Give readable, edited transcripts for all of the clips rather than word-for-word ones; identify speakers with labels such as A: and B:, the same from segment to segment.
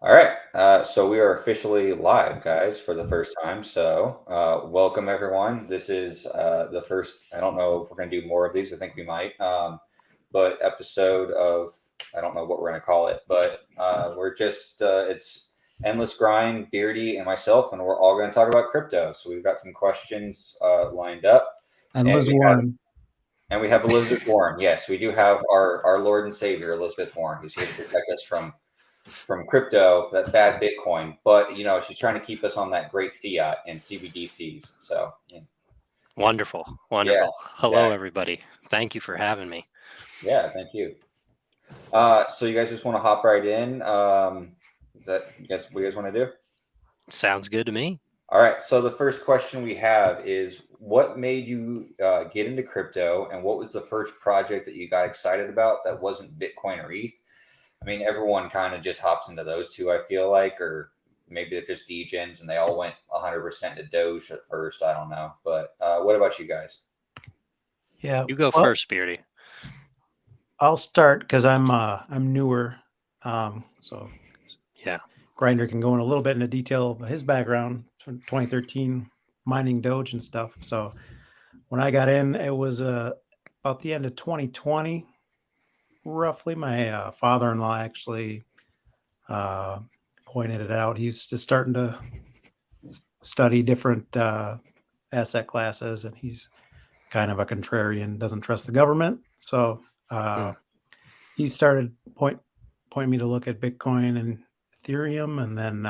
A: All right. So we are officially live, guys, for the first time. So welcome, everyone. This is the first, I don't know if we're going to do more of these. I think we might. But episode of, I don't know what we're going to call it, but it's Endless Grind, Beardy, and myself, and we're all going to talk about crypto. So we've got some questions lined up.
B: And
A: And
B: Liz
A: we have
B: Warren.
A: and we have Elizabeth Warren. Yes, we do have our Lord and Savior, Elizabeth Warren, who's here to protect us from crypto, that bad Bitcoin, but she's trying to keep us on that great fiat and CBDCs. So
C: Wonderful.
A: yeah,
C: Wonderful. Hello,
A: exactly.
C: everybody. Thank you for having me.
A: Yeah, thank you. So you guys just want to hop right in? Is that what you guys want to do?
C: Sounds good to me.
A: All right. So the first question we have is, what made you get into crypto, and what was the first project that you got excited about that wasn't Bitcoin or ETH? I mean, everyone kind of just hops into those two, I feel like, or maybe they're just degens and they all went 100% to Doge at first. I don't know. But what about you guys?
B: Yeah.
C: You go
B: Well,
C: first, Beardy.
B: I'll start because I'm newer. So
C: Yeah.
B: Grinder can go in a little bit into detail of his background from 2013 mining Doge and stuff. So when I got in, it was about the end of 2020, roughly. My father-in-law actually pointed it out. He's just starting to study different asset classes, and he's kind of a contrarian, doesn't trust the government. So he started pointing me to look at Bitcoin and Ethereum, and then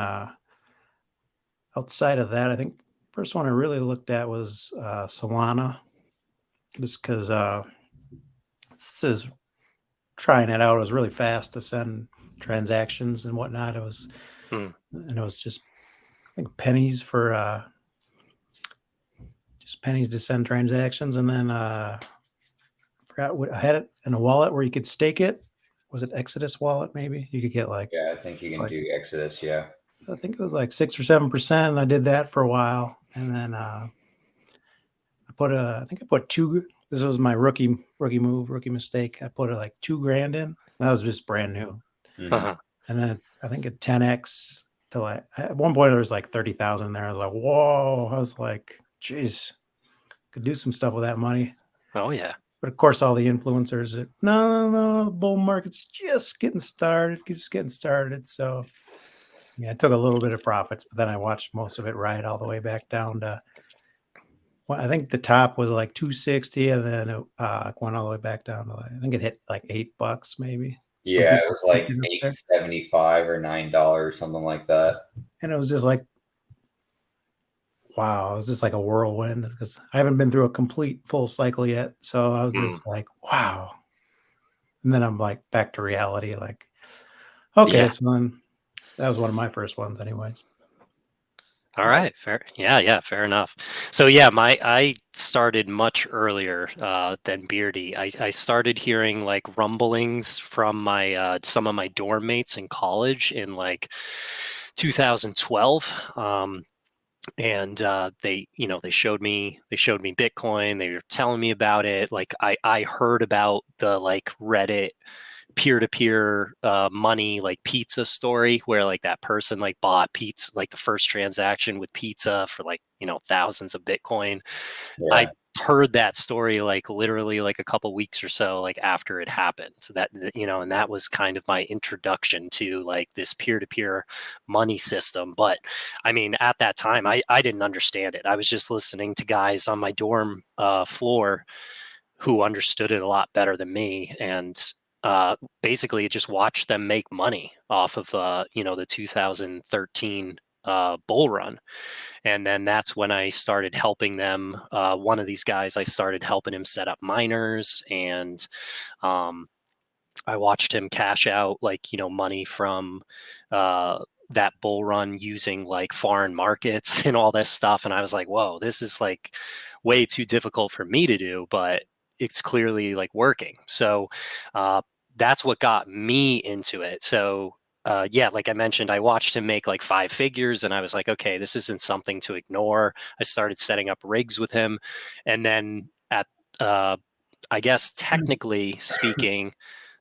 B: outside of that, I think first one I really looked at was Solana, just because this is trying it out. It was really fast to send transactions and whatnot. It was and it was just I think pennies for just pennies to send transactions, and then forgot what I had it in a wallet where you could stake it. Was it Exodus wallet? Maybe you could get like,
A: Yeah, I think you can do Exodus. Yeah.
B: I think it was like 6 or 7%. And I did that for a while, and then I think I put two. This was my rookie mistake. I put like $2,000 in. That was just brand new,
C: Uh-huh.
B: and then I think at 10x till at one point there was like 30,000 there. I was like, whoa! I was like, geez, could do some stuff with that money.
C: Oh, yeah.
B: But of course, all the influencers, no, bull market's just getting started. So yeah, I took a little bit of profits, but then I watched most of it ride all the way back down to, well, I think the top was like 260, and then it went all the way back down to I think it hit like $8 maybe. Some
A: Yeah, it
B: people
A: was like
B: up there.
A: 8.75 or $9, something like that.
B: And it was just like, wow, it was just like a whirlwind because I haven't been through a complete full cycle yet. So I was just like, wow. And then I'm like back to reality, like, okay,
C: Yeah.
B: so then that was one of my first ones, anyways.
C: All right. Fair. Yeah. Fair enough. So yeah, I started much earlier than Beardy. I started hearing like rumblings from my some of my dorm mates in college in like 2012. And they showed me Bitcoin. They were telling me about it. Like I heard about the like Reddit peer-to-peer money like pizza story where like that person like bought pizza, like the first transaction with pizza for like thousands of Bitcoin. I
A: Yeah.
C: heard that story like literally like a couple weeks or so like after it happened. So that and that was kind of my introduction to like this peer-to-peer money system. But I mean, at that time I didn't understand it. I was just listening to guys on my dorm floor who understood it a lot better than me, and basically just watched them make money off of the 2013 bull run. And then that's when I started helping them. One of these guys, I started helping him set up miners, and I watched him cash out like money from that bull run using like foreign markets and all this stuff. And I was like, whoa, this is like way too difficult for me to do, but it's clearly like working. So that's what got me into it. So yeah, like I mentioned, I watched him make like 5 figures, and I was like, okay, this isn't something to ignore. I started setting up rigs with him, and then at I guess technically speaking,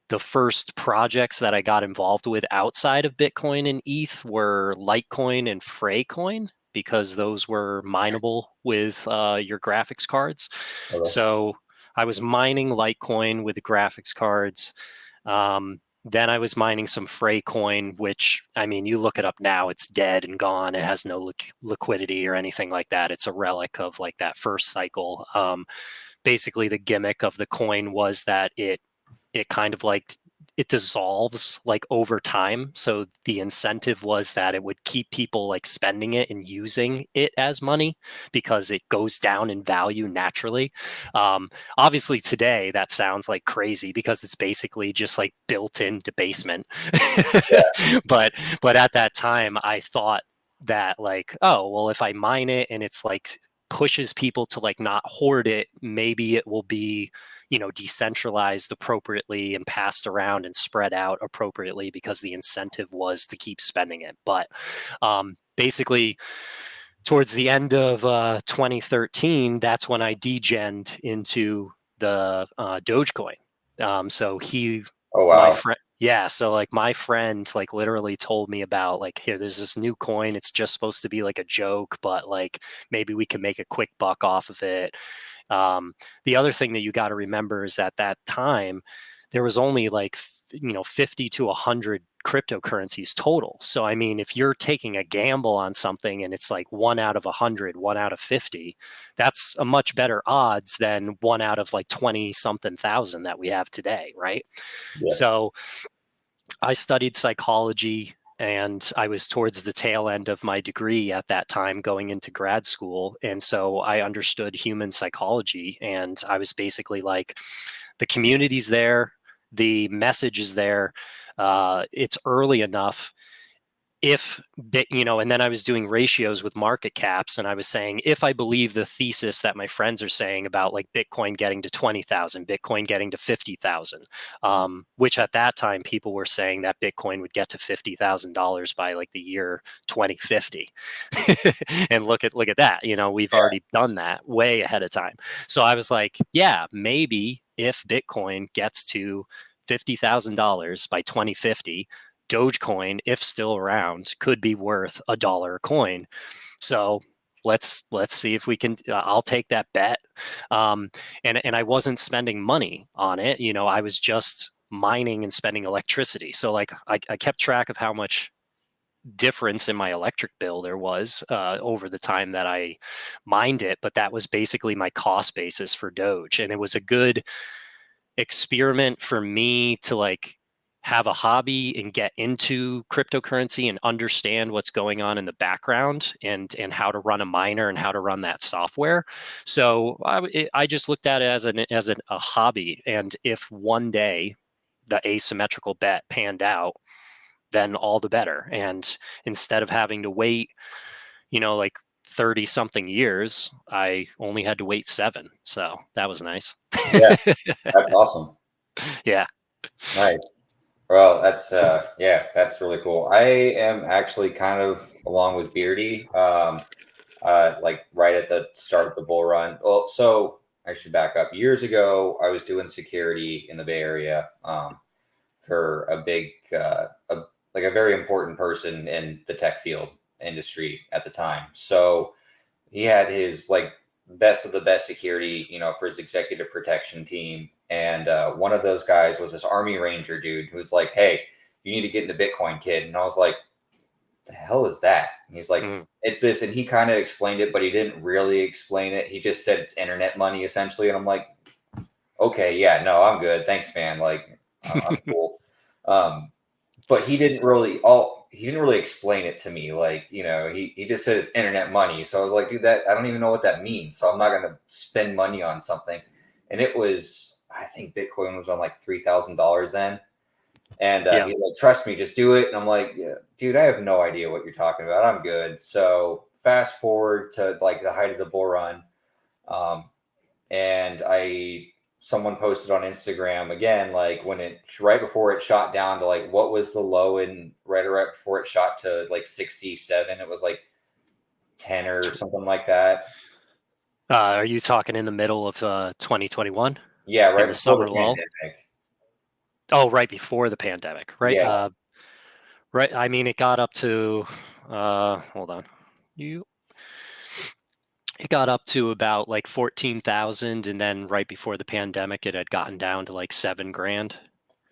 C: the first projects that I got involved with outside of Bitcoin and ETH were Litecoin and Freycoin, because those were mineable with your graphics cards.
A: Okay.
C: So I was mining Litecoin with the graphics cards. Then I was mining some Freycoin, which, I mean, you look it up now, it's dead and gone. It has no liquidity or anything like that. It's a relic of like that first cycle. Basically, the gimmick of the coin was that it kind of like it dissolves like over time. So the incentive was that it would keep people like spending it and using it as money because it goes down in value naturally. Obviously today that sounds like crazy because it's basically just like built-in debasement. But at that time I thought that like, oh well, if I mine it and it's like pushes people to like not hoard it, maybe it will be, you know, decentralized appropriately and passed around and spread out appropriately because the incentive was to keep spending it. But basically, towards the end of 2013, that's when I degened into the Dogecoin. So
A: Oh
C: my
A: wow.
C: friend, yeah, so like my friend like literally told me about like, here, there's this new coin. It's just supposed to be like a joke, but like maybe we can make a quick buck off of it. Um, the other thing that you got to remember is at that time, there was only like, 50 to 100 cryptocurrencies total. So, I mean, if you're taking a gamble on something and it's like 1 out of 100, 1 out of 50, that's a much better odds than 1 out of like 20 something thousand that we have today, right?
A: Yeah.
C: So, I studied psychology and I was towards the tail end of my degree at that time going into grad school. And so I understood human psychology. And I was basically like, the community's there, the message is there, it's early enough. If and then I was doing ratios with market caps, and I was saying, if I believe the thesis that my friends are saying about like Bitcoin getting to 20,000, Bitcoin getting to 50,000, which at that time people were saying that Bitcoin would get to $50,000 by like the year 2050. And look at that, we've already done that way ahead of time. So I was like, yeah, maybe if Bitcoin gets to $50,000 by 2050, Dogecoin, if still around, could be worth $1 a coin. So let's see if we can. I'll take that bet. And I wasn't spending money on it. I was just mining and spending electricity. So like I kept track of how much difference in my electric bill there was over the time that I mined it. But that was basically my cost basis for Doge, and it was a good experiment for me to like have a hobby and get into cryptocurrency and understand what's going on in the background and how to run a miner and how to run that software. So I just looked at it as a hobby, and if one day the asymmetrical bet panned out, then all the better. And instead of having to wait, like 30 something years, I only had to wait 7. So that was nice.
A: Yeah. That's awesome.
C: Yeah.
A: Nice. Well, that's yeah, that's really cool. I am actually kind of along with Beardy, like right at the start of the bull run. Well, so I should back up. Years ago, I was doing security in the Bay Area, for a big, like a very important person in the tech field industry at the time. So he had his like best of the best security, for his executive protection team. And one of those guys was this Army Ranger dude who was like, "Hey, you need to get into Bitcoin, kid." And I was like, "The hell is that?" And he's like,
C: Mm.
A: "It's this." And he kind of explained it, but he didn't really explain it. He just said it's internet money essentially. And I'm like, "Okay, yeah, no, I'm good. Thanks, man. Like, I'm cool." Um, but he didn't really explain it to me. Like, he just said it's internet money. So I was like, dude, that I don't even know what that means. So I'm not gonna spend money on something. And it was, I think Bitcoin was on like $3,000 then. And
C: Yeah.
A: he like, trust me, just do it. And I'm like, yeah, dude, I have no idea what you're talking about. I'm good. So fast forward to like the height of the bull run. Um, and someone posted on Instagram again, like when it right before it shot down to like what was the low, and right before it shot to like 67, it was like 10 or something like that.
C: Are you talking in the middle of 2021
A: Yeah,
C: in
A: right
C: the
A: before
C: summer
A: the
C: lull?
A: pandemic.
C: Oh, right before the pandemic, right?
A: Yeah.
C: Right. I mean, it got up to, hold on. You It got up to about like 14,000, and then right before the pandemic it had gotten down to like 7 grand.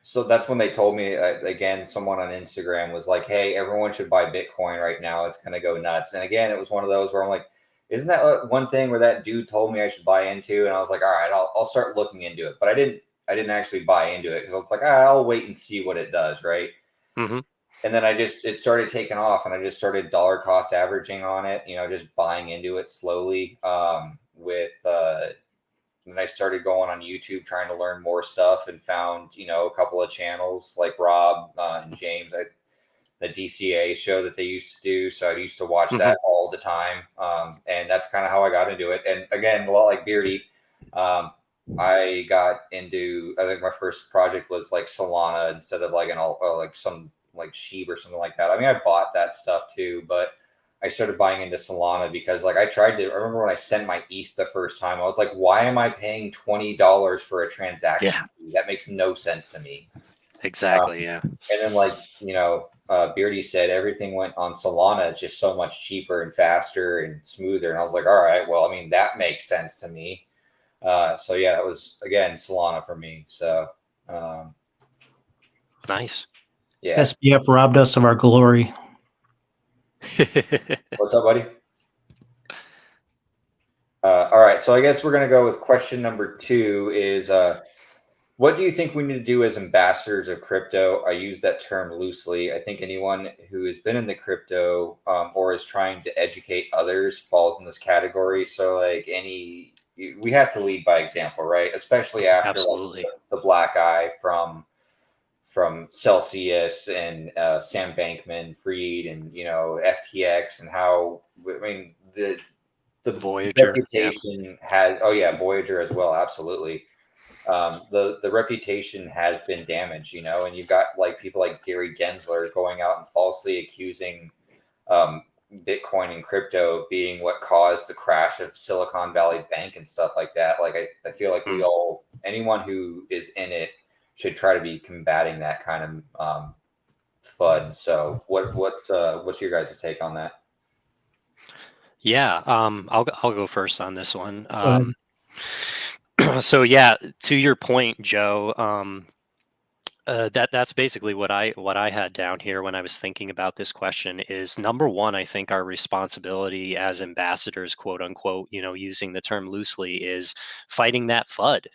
A: So that's when they told me again. Someone on Instagram was like, "Hey, everyone should buy Bitcoin right now. It's gonna go nuts." And again, it was one of those where I'm like, "Isn't that one thing where that dude told me I should buy into?" And I was like, "All right, I'll start looking into it." But I didn't actually buy into it because I was like, I'll wait and see what it does, right?"
C: Hmm.
A: And then it started taking off, and I just started dollar cost averaging on it. Just buying into it slowly. And then I started going on YouTube trying to learn more stuff and found, a couple of channels like Rob and James, the DCA show that they used to do. So I used to watch
C: Hmm.
A: that all the time. And that's kind of how I got into it. And again, a lot like Beardy, um, I got into, I think my first project was like Solana instead of like like some like Sheep or something like that. I mean, I bought that stuff too, but I started buying into Solana because like I remember when I sent my ETH the first time, I was like, why am I paying $20 for a
C: Yeah,
A: transaction fee? That makes no sense to me.
C: exactly. Yeah.
A: And then, like, Beardy said, everything went on Solana. It's just so much cheaper and faster and smoother. And I was like, all right, well, I mean, that makes sense to me. So yeah, it was again Solana for me. So um,
C: Nice.
A: yeah,
B: SPF robbed us of our glory.
A: what's up, buddy? All right, so I guess we're gonna go with question number two. Is what do you think we need to do as ambassadors of crypto? I use that term loosely. I think anyone who has been in the crypto or is trying to educate others falls in this category. So, like we have to lead by example, right? Especially after like
C: Absolutely.
A: the black eye from Celsius and Sam Bankman Fried and FTX and how I mean the
C: Voyager. Yeah.
A: reputation has. Oh yeah, Voyager as well, absolutely. The reputation has been damaged, and you've got like people like Gary Gensler going out and falsely accusing um, Bitcoin and crypto of being what caused the crash of Silicon Valley Bank and stuff like that. Like I feel like
C: Hmm.
A: anyone who is in it should try to be combating that kind of FUD. So what's your guys' take on that?
C: Yeah. I'll go first on this one.
B: Go ahead.
C: So yeah, to your point, Joe. That's basically what I had down here when I was thinking about this question is number one, I think our responsibility as ambassadors, quote unquote, using the term loosely, is fighting that FUD.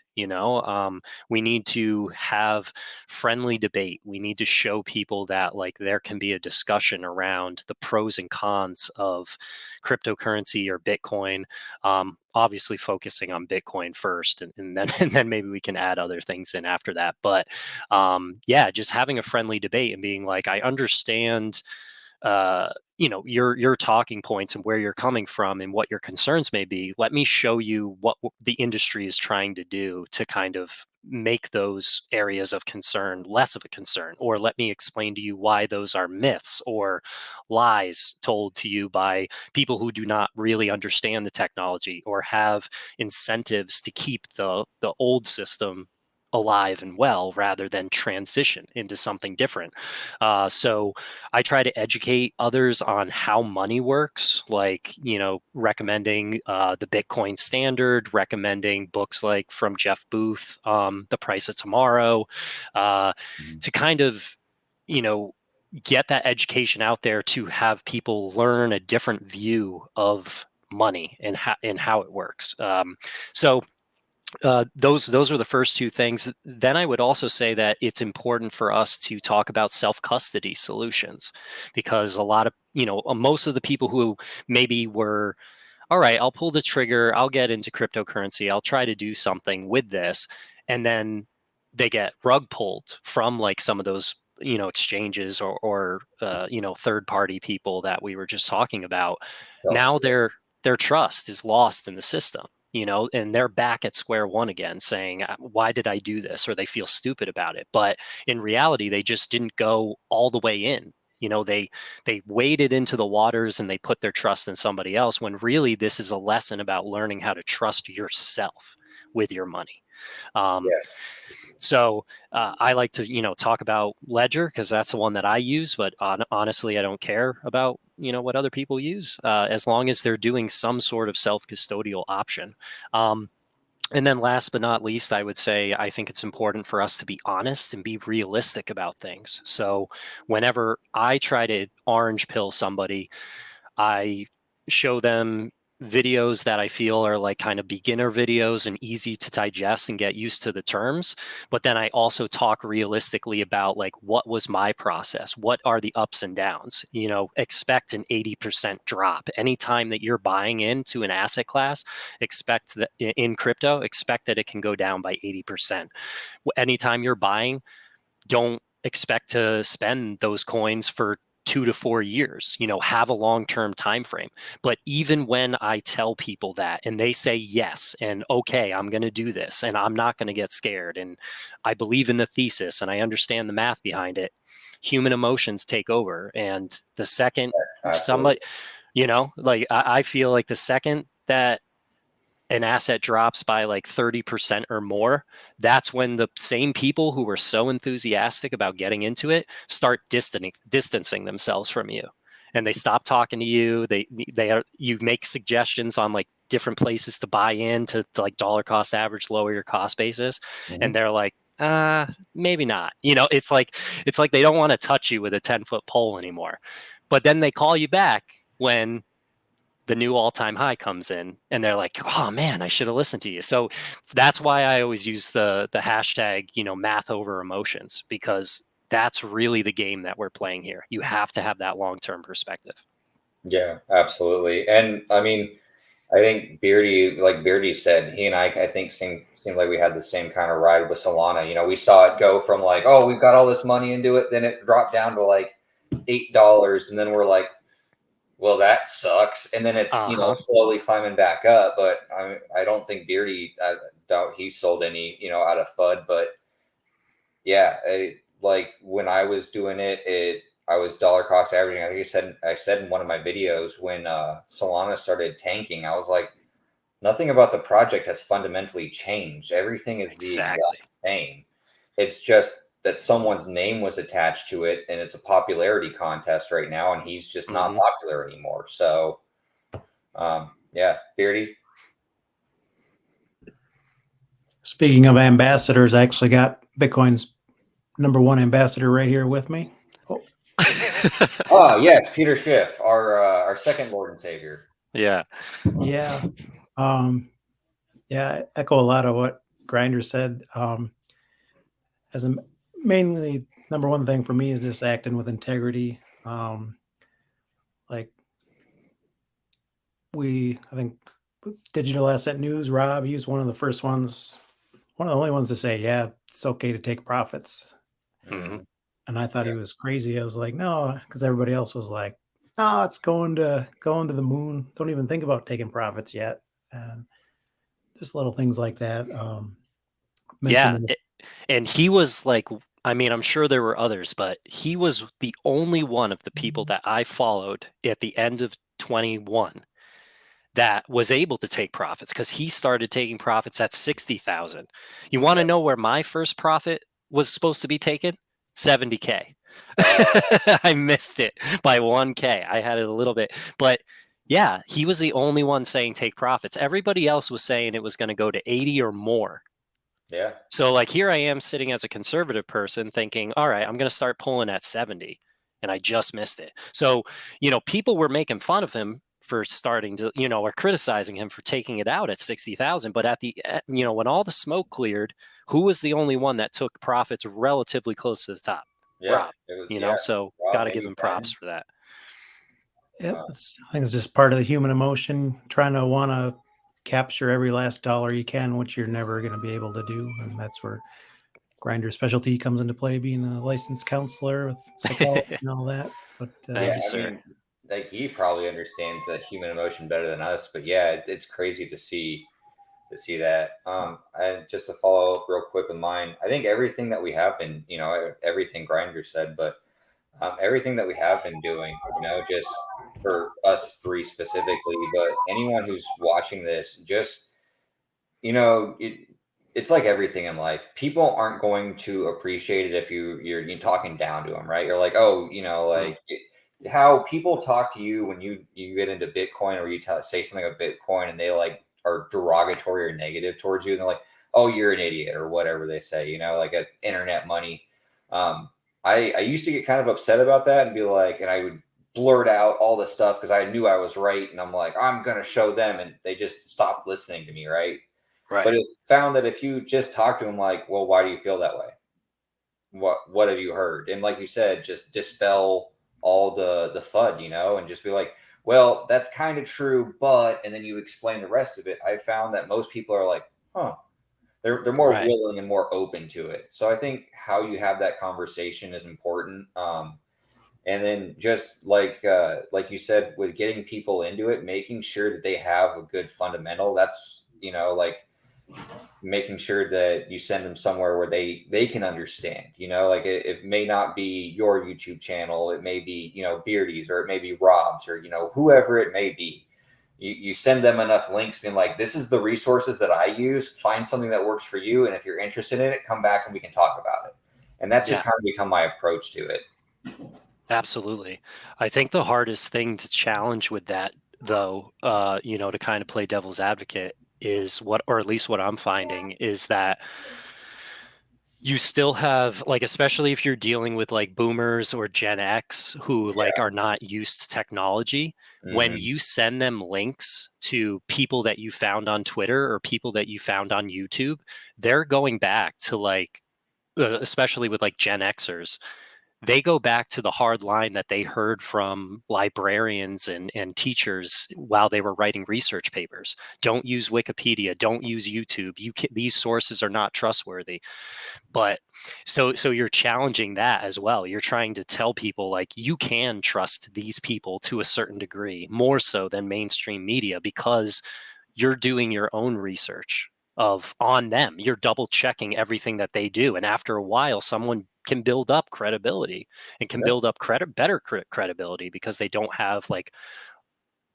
C: We need to have friendly debate. We need to show people that like there can be a discussion around the pros and cons of cryptocurrency or Bitcoin. Obviously focusing on Bitcoin first, and then and then maybe we can add other things in after that. But yeah, just having a friendly debate and being like, I understand, your talking points and where you're coming from and what your concerns may be. Let me show you what the industry is trying to do to kind of make those areas of concern less of a concern, or let me explain to you why those are myths or lies told to you by people who do not really understand the technology or have incentives to keep the old system alive and well rather than transition into something different. So I try to educate others on how money works, like, recommending the Bitcoin Standard, recommending books like from Jeff Booth, The Price of Tomorrow, uh,
A: Mhm.
C: to kind of, you know, get that education out there to have people learn a different view of money and how it works. So those are the first two things. Then I would also say that it's important for us to talk about self custody solutions, because a lot of most of the people who maybe were all right, I'll pull the trigger, I'll get into cryptocurrency, I'll try to do something with this, and then they get rug pulled from like some of those exchanges or third party people that we were just talking about. Now
A: Celsius.
C: their trust is lost in the system, and they're back at square one again saying, why did I do this? Or they feel stupid about it. But in reality, they just didn't go all the way in. They waded into the waters and they put their trust in somebody else, when really this is a lesson about learning how to trust yourself. with your money. So I like to, talk about Ledger because that's the one that I use. But honestly, I don't care about, what other people use as long as they're doing some sort of self-custodial option. And then last but not least, I would say I think it's important for us to be honest and be realistic about things. So whenever I try to orange pill somebody, I show them videos that I feel are like kind of beginner videos and easy to digest and get used to the terms. But then I also talk realistically about like what was my process? What are the ups and downs? Expect an 80% drop. Anytime that you're buying into an asset class, expect that in crypto, expect that it can go down by 80%. Anytime you're buying, don't expect to spend those coins for 2 to 4 years. Have a long-term time frame. But even when I tell people that and they say yes and okay, I'm going to do this and I'm not going to get scared and I believe in the thesis and I understand the math behind it, human emotions take over. And the second somebody, I feel like the second that an asset drops by like 30% or more, that's when the same people who were so enthusiastic about getting into it start distancing themselves from you. And they stop talking to you. You make suggestions on like different places to buy in to like dollar cost average, lower your cost basis.
A: Mm-hmm.
C: And they're like, maybe not. It's like they don't want to touch you with a 10-foot pole anymore. But then they call you back when the new all-time high comes in and they're like, oh man, I should have listened to you. So that's why I always use the hashtag, math over emotions, because that's really the game that we're playing here. You have to have that long-term perspective.
A: Yeah, absolutely. And I mean, I think Beardy, like Beardy said, he and I think seemed like we had the same kind of ride with Solana. We saw it go from like, oh, we've got all this money into it, then it dropped down to like $8, and then we're like, well, that sucks. And then it's slowly climbing back up. But I don't think Beardy, I doubt he sold any out of FUD. But yeah, like when I was doing it, I was dollar cost averaging. I think I said in one of my videos when Solana started tanking, I was like, nothing about the project has fundamentally changed. Everything is the exact same. It's just that someone's name was attached to it, and it's a popularity contest right now, and he's just not popular anymore. So, yeah, Beardy.
B: Speaking of ambassadors, I actually got Bitcoin's #1 ambassador right here with me.
A: Oh yes, Peter Schiff, our second Lord and Savior.
C: Yeah.
B: Yeah. I echo a lot of what Grinder said. As a mainly #1 thing for me is just acting with integrity. Like I think with Digital Asset News, Rob, he was one of the first ones, one of the only ones to say, yeah, it's okay to take profits.
C: Mm-hmm.
B: And I thought he was crazy. I was like, no, because everybody else was like, no, it's going to the moon. Don't even think about taking profits yet. And just little things like that.
C: And he was like, I mean, I'm sure there were others, but he was the only one of the people that I followed at the end of 21 that was able to take profits, because he started taking profits at 60,000. You want to know where my first profit was supposed to be taken? 70K. I missed it by 1K. I had it a little bit, but yeah, he was the only one saying take profits. Everybody else was saying it was going to go to 80 or more.
A: Yeah.
C: So like here I am sitting as a conservative person thinking, all right, I'm going to start pulling at 70, and I just missed it. So, people were making fun of him for starting to, or criticizing him for taking it out at 60,000. But at the, when all the smoke cleared, who was the only one that took profits relatively close to the top?
A: Yeah,
C: Rob, so got to give him props for that.
B: Yeah, I think it's just part of the human emotion, trying to want to capture every last dollar you can, which you're never going to be able to do. And that's where Grinder's specialty comes into play, being a licensed counselor with psychology and all that. But
C: Thank you, sir.
A: mean, like he probably understands the human emotion better than us. But yeah, it's crazy to see that. And just to follow up real quick with mine, I think everything that we have been, everything Grinder said, but everything that we have been doing, just for us three specifically, but anyone who's watching this, just you know, it's like everything in life. People aren't going to appreciate it if you're talking down to them, right? You're like, oh,
C: Mm,
A: how people talk to you when you get into Bitcoin, or you say something about Bitcoin and they like are derogatory or negative towards you, and they're like, oh, you're an idiot or whatever they say, like internet money. Um, I used to get kind of upset about that and be like, and I would blurt out all this stuff because I knew I was right, and I'm like, I'm gonna show them, and they just stopped listening to me, right? But
C: right.
A: it found that if you just talk to them like, well, why do you feel that way? What have you heard? And like you said, just dispel all the FUD, and just be like, well, that's kind of true, but, and then you explain the rest of it. I found that most people are like, huh, they're more
C: Right.
A: willing and more open to it. So I think how you have that conversation is important. And then just like you said, with getting people into it, making sure that they have a good fundamental. That's like making sure that you send them somewhere where they can understand. Like it may not be your YouTube channel, it may be Beardy's, or it may be Rob's, or whoever it may be. You send them enough links being like, this is the resources that I use, find something that works for you, and if you're interested in it, come back and we can talk about it. And that's just
C: Yeah,
A: kind of become my approach to it.
C: absolutely. I think the hardest thing to challenge with that, though, to kind of play devil's advocate, is or at least what I'm finding, is that you still have, like, especially if you're dealing with like boomers or Gen X who like are not used to technology, when
A: Hmm.
C: you send them links to people that you found on Twitter or people that you found on YouTube, they're going back to like, especially with like Gen Xers, they go back to the hard line that they heard from librarians and teachers while they were writing research papers. Don't use Wikipedia, don't use YouTube. These sources are not trustworthy. But so you're challenging that as well. You're trying to tell people like you can trust these people to a certain degree, more so than mainstream media, because you're doing your own research of on them. You're double checking everything that they do, and after a while someone can build up credibility and can
A: Yep.
C: build up better credibility because they don't have like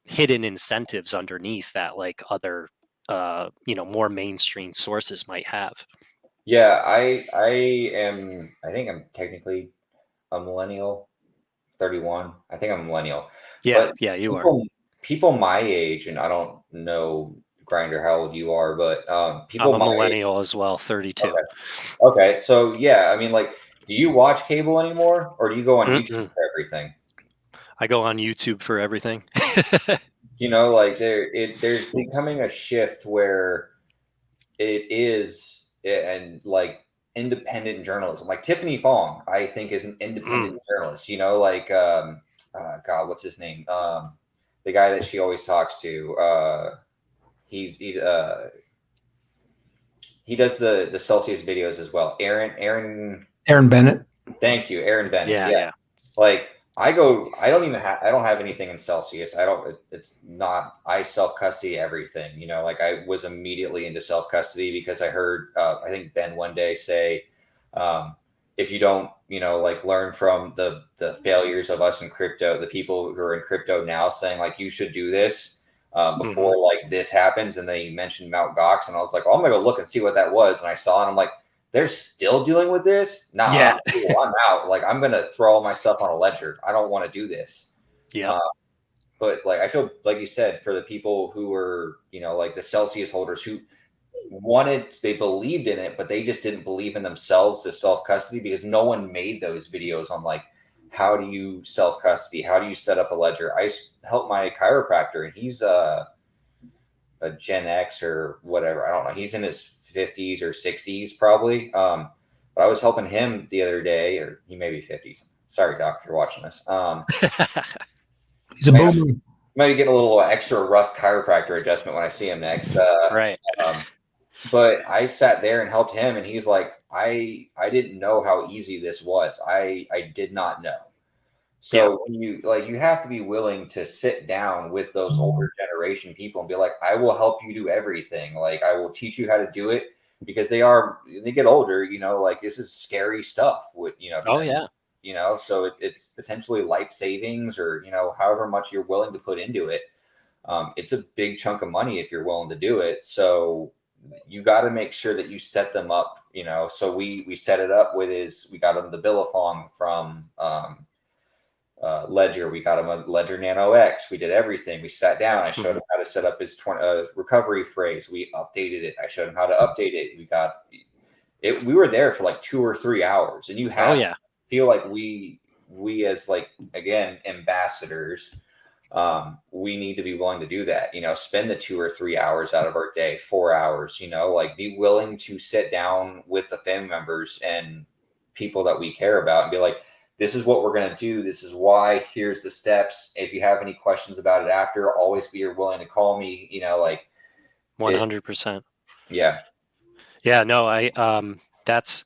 C: hidden incentives underneath that like other more mainstream sources might have.
A: Yeah, I think I'm technically a millennial, 31. I think I'm a millennial.
C: Yeah,
A: But
C: yeah, you are.
A: people my age, and I don't know, Grinder, how old you are, but
C: I'm
A: people
C: a
A: my age.
C: millennial as well, 32.
A: Okay. Okay. So yeah, I mean, like, do you watch cable anymore, or do you go on YouTube
C: Mm-mm.
A: for everything?
C: I go on YouTube for everything.
A: Like there's becoming a shift where it is, and like independent journalism. Like Tiffany Fong, I think, is an
C: Mm.
A: independent journalist. God, what's his name? The guy that she always talks to. He's he does the Celsius videos as well.
B: Aaron Bennett.
A: Thank you, Aaron Bennett.
C: Yeah,
A: Yeah.
C: yeah.
A: Like I don't have anything in Celsius. It's not, I self custody everything, like I was immediately into self custody because I heard, I think Ben one day say, um, if you don't, like learn from the failures of us in crypto, the people who are in crypto now saying like, you should do this,
C: Hmm.
A: before like this happens. And they mentioned Mount Gox, and I was like, oh, I'm gonna go look and see what that was. And I saw it, and I'm like, they're still dealing with this? Nah,
C: Yeah.
A: I'm cool. I'm out. Like, I'm gonna throw all my stuff on a ledger. I don't want to do this.
C: Yep.
A: Uh, but like, I feel like you said, for the people who were, like the Celsius holders who they believed in it, but they just didn't believe in themselves to self custody, because no one made those videos on like, how do you self custody? How do you set up a ledger? I helped my chiropractor, and he's a Gen X or whatever. I don't know. He's in his 50s or 60s probably. But I was helping him the other day, or he may be 50s. Sorry, doc, if you're watching this.
B: He's a
A: Might,
B: boomer.
A: might get a little extra rough chiropractor adjustment when I see him next.
C: Right.
A: Um, but I sat there and helped him, and he's like, I didn't know how easy this was. I did not know.
C: Yeah.
A: So when you have to be willing to sit down with those older generation people and be like, I will help you do everything. Like, I will teach you how to do it, because they get older, like this is scary stuff to
C: Oh
A: them,
C: yeah.
A: so it's potentially life savings, or, however much you're willing to put into it. It's a big chunk of money if you're willing to do it. So you got to make sure that you set them up, so we set it up we got them the Billathon from Ledger. We got him a Ledger Nano X. We did everything. We sat down. I showed him how to set up his recovery phrase. We updated it. I showed him how to update it. We got it. We were there for like 2 or 3 hours, and you have to feel like we as, like, again, ambassadors. We need to be willing to do that. Spend the 2 or 3 hours out of our day, 4 hours. Like, be willing to sit down with the family members and people that we care about and be like, this is what we're going to do. This is why. Here's the steps. If you have any questions about it after, always be willing to call me, like
C: 100%.
A: Yeah.
C: Yeah, no, that's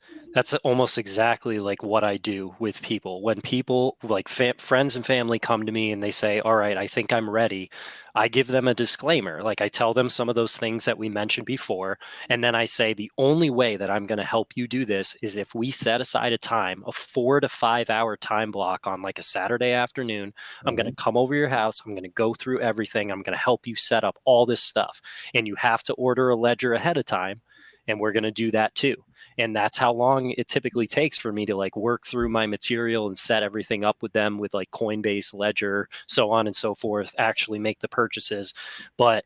C: almost exactly like what I do with people. When people like friends and family come to me and they say, "All right, I think I'm ready," I give them a disclaimer. Like, I tell them some of those things that we mentioned before, and then I say the only way that I'm going to help you do this is if we set aside a time, a 4 to 5 hour time block on like a Saturday afternoon. I'm going to come over your house. I'm going to go through everything. I'm going to help you set up all this stuff, and you have to order a ledger ahead of time. And we're going to do that too. And that's how long it typically takes for me to like work through my material and set everything up with them with like Coinbase, Ledger, so on and so forth, actually make the purchases. But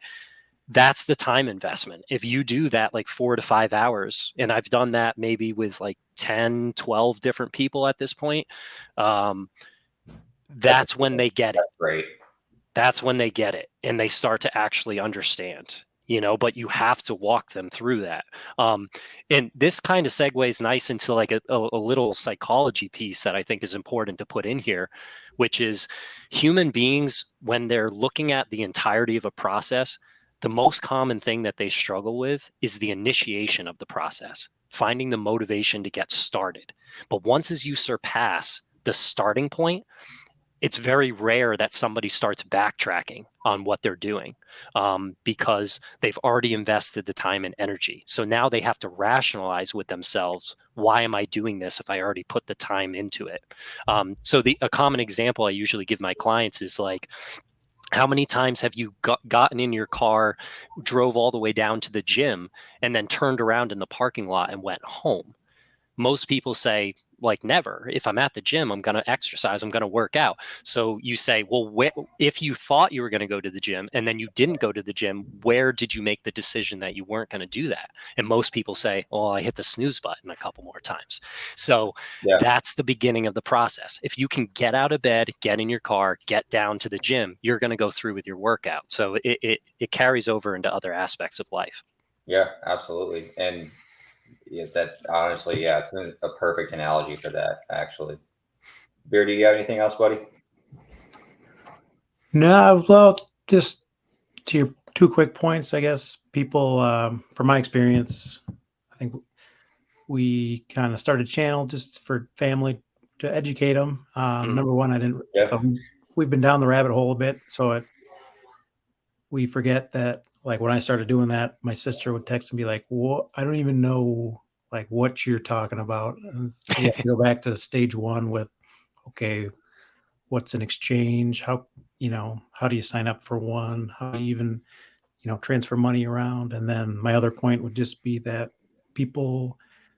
C: that's the time investment. If you do that like 4 to 5 hours, and I've done that maybe with like 10, 12 different people at this point, that's when they get it.
A: That's great.
C: That's when they get it and they start to actually understand. But you have to walk them through that. And this kind of segues nice into like a little psychology piece that I think is important to put in here, which is human beings, when they're looking at the entirety of a process, the most common thing that they struggle with is the initiation of the process, finding the motivation to get started. But once as you surpass the starting point, it's very rare that somebody starts backtracking on what they're doing because they've already invested the time and energy. So now they have to rationalize with themselves, why am I doing this if I already put the time into it? So a common example I usually give my clients is like, how many times have you gotten in your car, drove all the way down to the gym, and then turned around in the parking lot and went home? Most people say, like, never. If I'm at the gym, I'm going to exercise, I'm going to work out. So you say, well, if you thought you were going to go to the gym and then you didn't go to the gym, where did you make the decision that you weren't going to do that? And most people say, well, I hit the snooze button a couple more times. So that's the beginning of the process. If you can get out of bed, get in your car, get down to the gym, you're going to go through with your workout. So it carries over into other aspects of life.
A: Yeah, absolutely. And that honestly, it's a perfect analogy for that, actually. Beardy, do you have anything else, buddy?
B: No, well, just to your 2 quick points, I guess. People, from my experience, I think we kind of started a channel just for family to educate them. Number one, I didn't. So we've been down the rabbit hole a bit, so we forget that. Like, when I started doing that, my sister would text and be like, "What? I don't even know like what you're talking about." And we have to go back to stage one with, okay, what's an exchange? How do you sign up for one? How do you even, transfer money around? And then my other point would just be that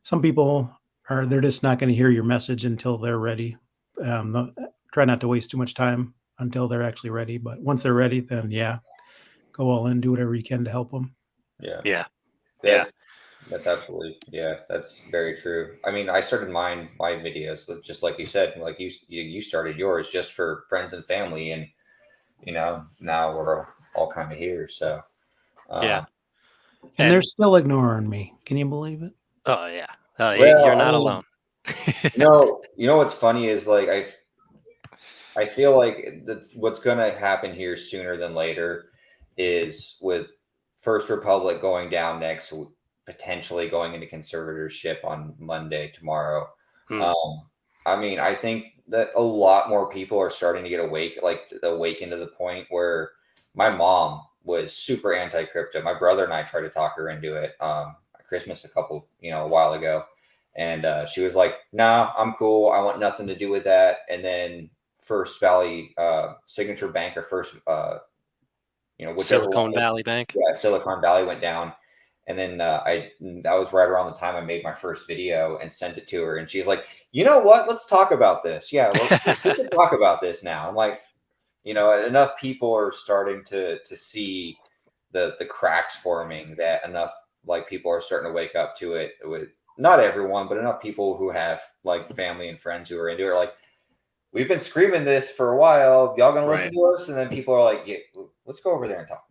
B: some people they're just not going to hear your message until they're ready. Try not to waste too much time until they're actually ready. But once they're ready, then go all in, do whatever you can to help them.
C: Yeah.
A: That's absolutely, that's very true. I mean, I started my videos just like you said, like you started yours just for friends and family, and now we're all kind of here. So
B: and they're still ignoring me. Can you believe it?
C: Oh yeah.
A: Well,
C: you're not alone.
A: What's funny is, like, I feel like that's what's going to happen here sooner than later is with First Republic going down next, potentially going into conservatorship on Monday, tomorrow. I mean, I think that a lot more people are starting to get awakened to the point where my mom was super anti-crypto. My brother and I tried to talk her into it at Christmas a while ago. And she was like, nah, I'm cool. I want nothing to do with that. And then First Valley Signature Bank, or whichever
C: Silicon Valley Bank.
A: Yeah, Silicon Valley went down. And then that was right around the time I made my first video and sent it to her, and she's like, "You know what? Let's talk about this. Yeah, we can talk about this now." I'm like, enough people are starting to see the cracks forming, that enough like people are starting to wake up to it. With not everyone, but enough people who have like family and friends who are into it, like, we've been screaming this for a while. Y'all gonna listen
C: Right.
A: to us? And then people are like, "Yeah, let's go over there and talk."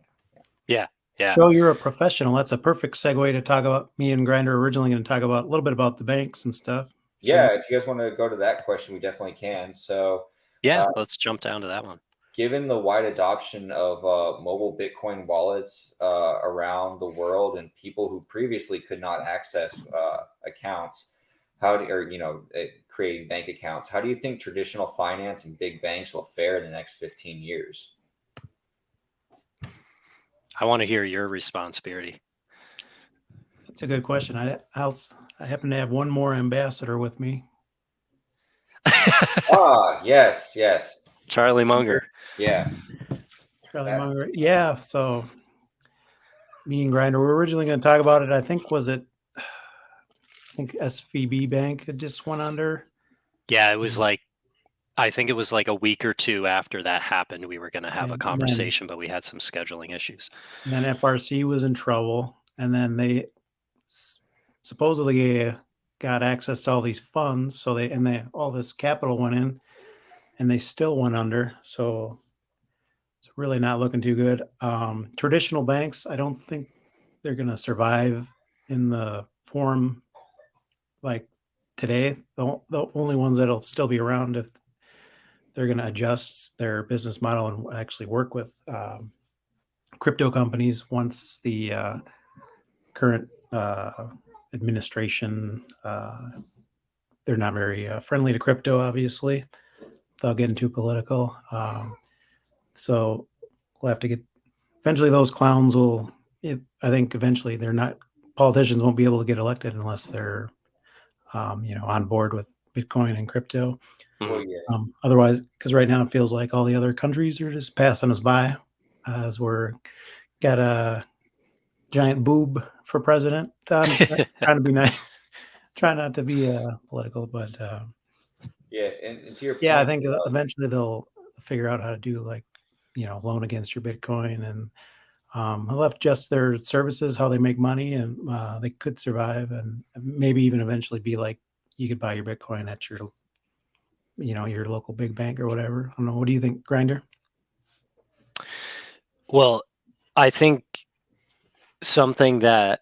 C: Yeah. Yeah.
B: Joe, you're a professional. That's a perfect segue to talk about. Me and Grinder originally going to talk about a little bit about the banks and stuff.
A: Yeah, if you guys want to go to that question, we definitely can. So,
C: Yeah.
A: uh,
C: Let's jump down to that one.
A: given the wide adoption of mobile Bitcoin wallets around the world, and people who previously could not access accounts, creating bank accounts, how do you think traditional finance and big banks will fare in the next 15 years?
C: I want to hear your response, Beardy.
B: That's a good question. I happen to have one more ambassador with me.
A: Yes, yes.
C: Charlie Munger.
A: Yeah.
B: Charlie Munger. Yeah. So me and Grinder were originally going to talk about it. I think SVB Bank had just went under.
C: Yeah, it was like, I think it was like a week or two after that happened, we were going to have a conversation, but we had some scheduling issues.
B: And then FRC was in trouble, and then they supposedly got access to all these funds. So all this capital went in, and they still went under. So it's really not looking too good. Traditional banks, I don't think they're going to survive in the form like today. The only ones that'll still be around if they're going to adjust their business model and actually work with crypto companies once the current administration, they're not very friendly to crypto, obviously, without getting too political. So we'll have to eventually those clowns I think eventually politicians won't be able to get elected unless they're, on board with Bitcoin and crypto.
A: Well, yeah.
B: Otherwise, because right now it feels like all the other countries are just passing us by as got a giant boob for president. Trying to be nice, try not to be political, but
A: Yeah, and to your point,
B: I think eventually they'll figure out how to do loan against your Bitcoin, and they'll have to adjust their services, how they make money, and they could survive, and maybe even eventually be like you could buy your Bitcoin at your local big bank or whatever. I don't know. What do you think, Grinder?
C: Well, I think something that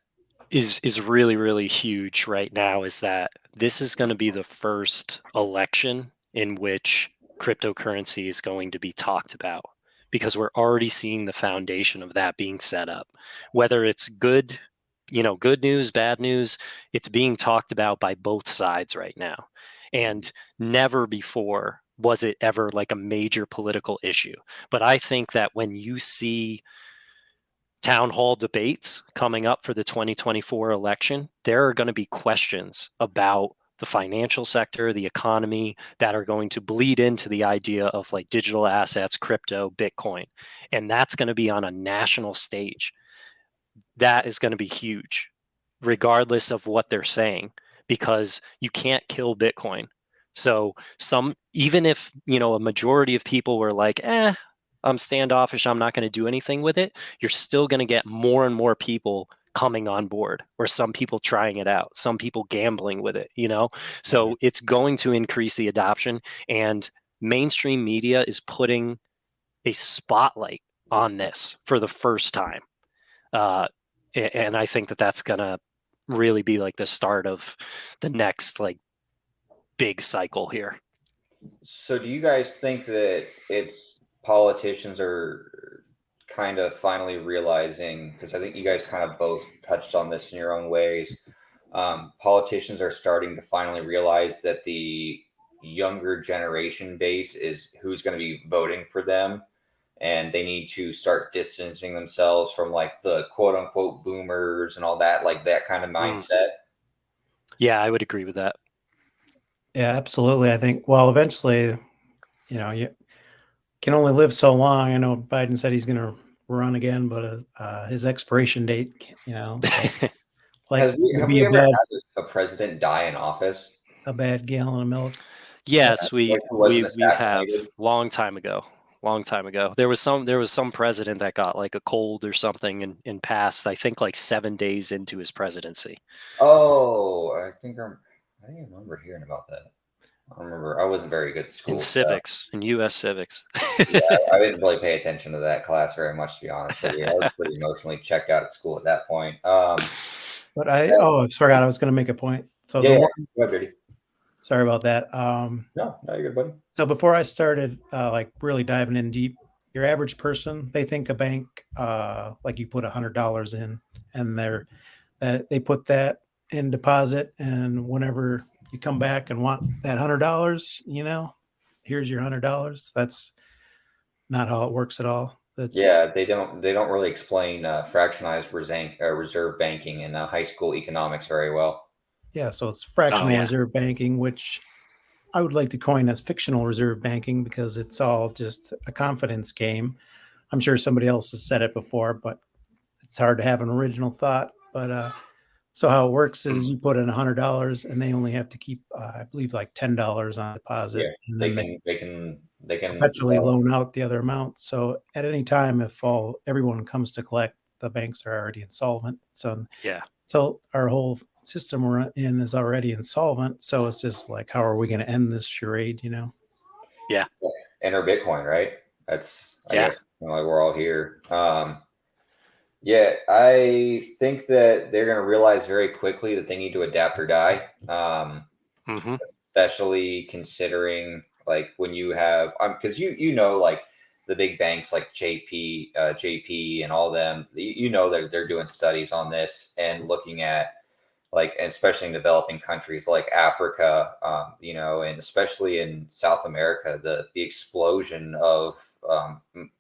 C: is really, really huge right now is that this is going to be the first election in which cryptocurrency is going to be talked about, because we're already seeing the foundation of that being set up. Whether it's good news, bad news, it's being talked about by both sides right now. And never before was it ever like a major political issue. But I think that when you see town hall debates coming up for the 2024 election, there are going to be questions about the financial sector, the economy, that are going to bleed into the idea of like digital assets, crypto, Bitcoin. And that's going to be on a national stage. That is going to be huge, regardless of what they're saying, because you can't kill Bitcoin. So even if, a majority of people were like, I'm standoffish, I'm not going to do anything with it, you're still going to get more and more people coming on board, or some people trying it out, some people gambling with it, So it's going to increase the adoption, and mainstream media is putting a spotlight on this for the first time. And I think that that's going to really be like the start of the next like big cycle here.
A: So do you guys think that it's politicians are kind of finally realizing, because I think you guys kind of both touched on this in your own ways, politicians are starting to finally realize that the younger generation base is who's going to be voting for them, and they need to start distancing themselves from like the quote unquote boomers and all that, like that kind of mindset?
C: Yeah, I would agree with that.
B: Yeah, absolutely. I think, well, eventually, you can only live so long. I know Biden said he's going to run again, but his expiration date, so, like,
A: Have
B: would be
A: we ever had a president die in office?
B: a bad gallon of milk.
C: Yes, we
A: Like who wasn't
C: we we have
A: assassinated?
C: long time ago. Long time ago. There was some president that got like a cold or something and passed, I think like 7 days into his presidency.
A: Oh, I think I remember hearing about that. I remember I wasn't very good at
C: In
A: school, so
C: civics, in US civics.
A: yeah, I didn't really pay attention to that class very much, to be honest with you. I was pretty emotionally checked out at school at that point.
B: But I forgot I was going to make a point. So
A: Yeah,
B: the
A: yeah.
B: one,
A: Go ahead, Beardy.
B: sorry about that.
A: No, you're good, buddy.
B: So before I started, like really diving in deep, your average person, they think a bank, like you put $100 in, and they put that in deposit, and whenever you come back and want that $100, here's your $100. That's not how it works at all. That's
A: Yeah, they don't really explain fractionalized reserve banking in high school economics very well.
B: Yeah, so it's
C: Oh
B: fractional
C: yeah.
B: reserve banking, which I would like to coin as fictional reserve banking because it's all just a confidence game. I'm sure somebody else has said it before, but it's hard to have an original thought. But so how it works is you put in $100 and they only have to keep, I believe, like $10 on deposit,
A: Yeah,
B: and
A: they
B: then they
A: can they can they can
B: perpetually loan out the other amount. So at any time, if everyone comes to collect, the banks are already insolvent.
C: Yeah.
B: So our whole system we're in is already insolvent. So it's just like, how are we going to end this charade?
C: Yeah.
A: enter Bitcoin, right? That's I
C: Yeah.
A: guess why we're all here. Yeah, I think that they're going to realize very quickly that they need to adapt or die.
C: Hmm.
A: Especially considering like when you have because like the big banks like JP and all them, they're doing studies on this and looking at like, and especially in developing countries like Africa, and especially in South America, the explosion of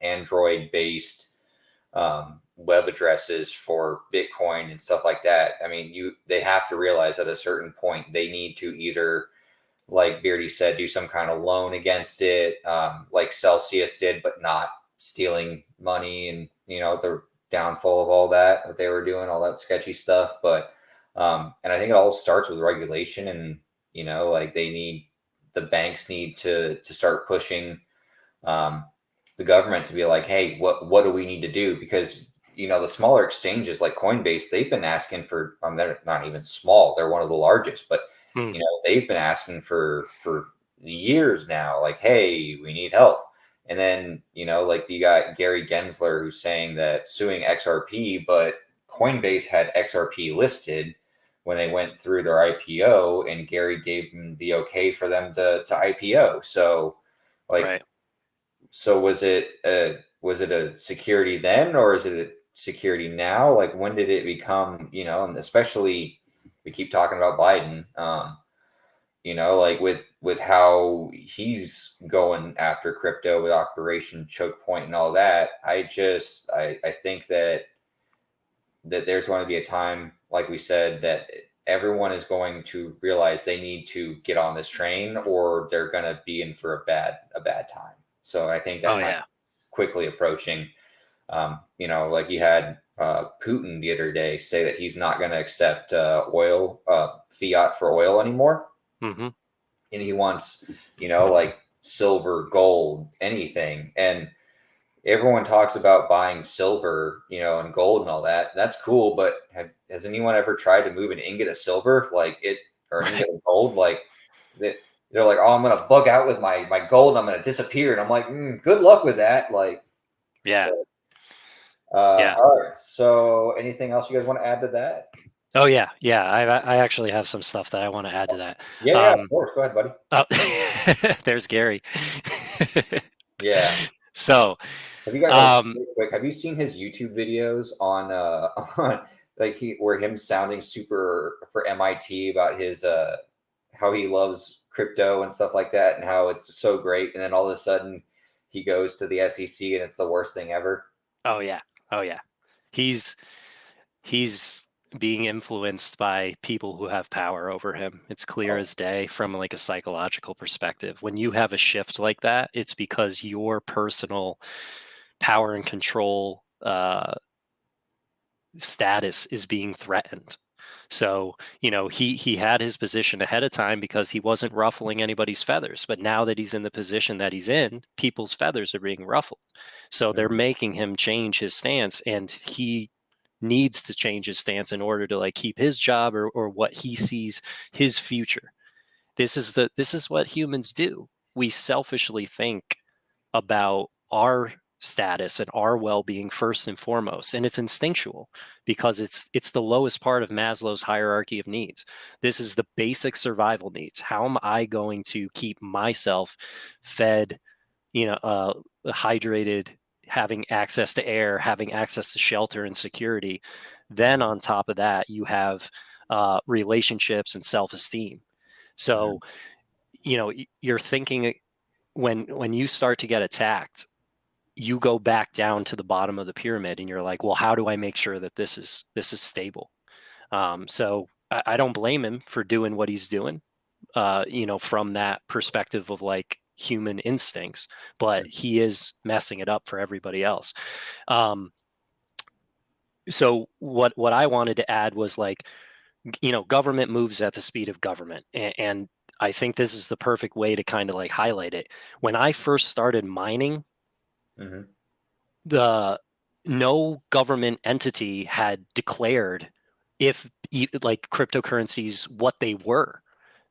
A: Android based web addresses for Bitcoin and stuff like that. I mean, they have to realize at a certain point they need to either, like Beardy said, do some kind of loan against it, like Celsius did, but not stealing money and the downfall of all that what they were doing, all that sketchy stuff. But and I think it all starts with regulation, and like the banks need to start pushing um, the government to be like, hey, what do we need to do? Because the smaller exchanges like Coinbase, they've been asking for. They're not even small; they're one of the largest, but
C: Mm.
A: they've been asking for years now. Like, hey, we need help. And then like you got Gary Gensler who's saying that suing XRP, but Coinbase had XRP listed when they went through their IPO, and Gary gave them the okay for them to IPO. So, like,
C: Right.
A: so was it a security then, or is it a security now? Like when did it become, and especially we keep talking about Biden, like with how he's going after crypto with Operation Choke Point and all that. I think that there's going to be a time, like we said, that everyone is going to realize they need to get on this train or they're going to be in for a bad time. So I think that
C: Oh
A: time
C: yeah.
A: is quickly approaching. Like you had Putin the other day say that he's not going to accept oil fiat for oil anymore,
C: Hmm.
A: and he wants like silver, gold, anything. And everyone talks about buying silver, and gold and all that. That's cool, but has anyone ever tried to move an ingot of silver, like it, or an
C: Right.
A: ingot of gold? Like that, they're like, oh, I'm gonna bug out with my gold, and I'm gonna disappear. And I'm like, good luck with that. Like,
C: Yeah. Yeah.
A: all right. So, anything else you guys want to add to that?
C: Oh yeah. Yeah. I actually have some stuff that I want to add to that.
A: Yeah, yeah, of course. Go ahead, buddy.
C: Oh, there's Gary.
A: Yeah.
C: So,
A: Have you guys
C: um,
A: real quick? Have you seen his YouTube videos on on like where him sounding super for MIT about his how he loves crypto and stuff like that and how it's so great, and then all of a sudden he goes to the SEC and it's the worst thing ever.
C: oh yeah. Oh yeah. He's he's being influenced by people who have power over him. It's clear
A: Oh,
C: as day from like a psychological perspective. When you have a shift like that, it's because your personal power and control status is being threatened. So, he had his position ahead of time because he wasn't ruffling anybody's feathers. But now that he's in the position that he's in, people's feathers are being ruffled. So they're making him change his stance, and he needs to change his stance in order to like keep his job or what he sees his future. This is what humans do. We selfishly think about our status and our well-being first and foremost, and it's instinctual because it's the lowest part of Maslow's hierarchy of needs. This is the basic survival needs. How am I going to keep myself fed, hydrated, having access to air, having access to shelter and security? Then on top of that, you have relationships and self-esteem. So you're thinking, when you start to get attacked, you go back down to the bottom of the pyramid and you're like, well, how do I make sure that this is stable? So I don't blame him for doing what he's doing, from that perspective of like human instincts, but he is messing it up for everybody else. So what I wanted to add was like, government moves at the speed of government. And I think this is the perfect way to kind of like highlight it. When I first started mining, the no government entity had declared if like cryptocurrencies what they were.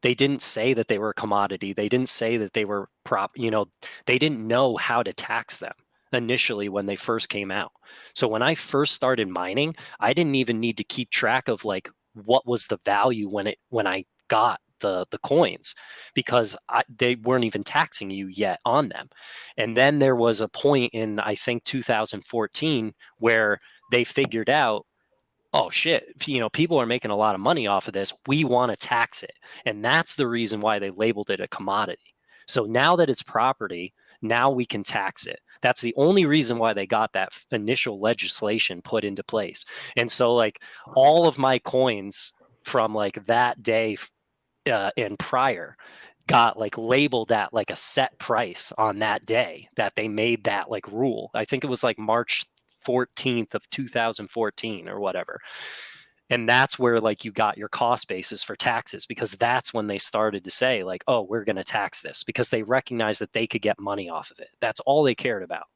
C: They didn't say that they were a commodity. They didn't say that they were they didn't know how to tax them initially when they first came out. So when I first started mining, I didn't even need to keep track of like what was the value when I got the coins, because they weren't even taxing you yet on them. And then there was a point in, I think, 2014 where they figured out, oh shit, people are making a lot of money off of this. We want to tax it. And that's the reason why they labeled it a commodity. So now that it's property, now we can tax it. That's the only reason why they got that initial legislation put into place. And so like all of my coins from like that day and prior got like labeled at like a set price on that day that they made that like rule. I think it was like March 14th of 2014 or whatever. And that's where like you got your cost basis for taxes, because that's when they started to say like, oh, we're going to tax this, because they recognized that they could get money off of it. That's all they cared about.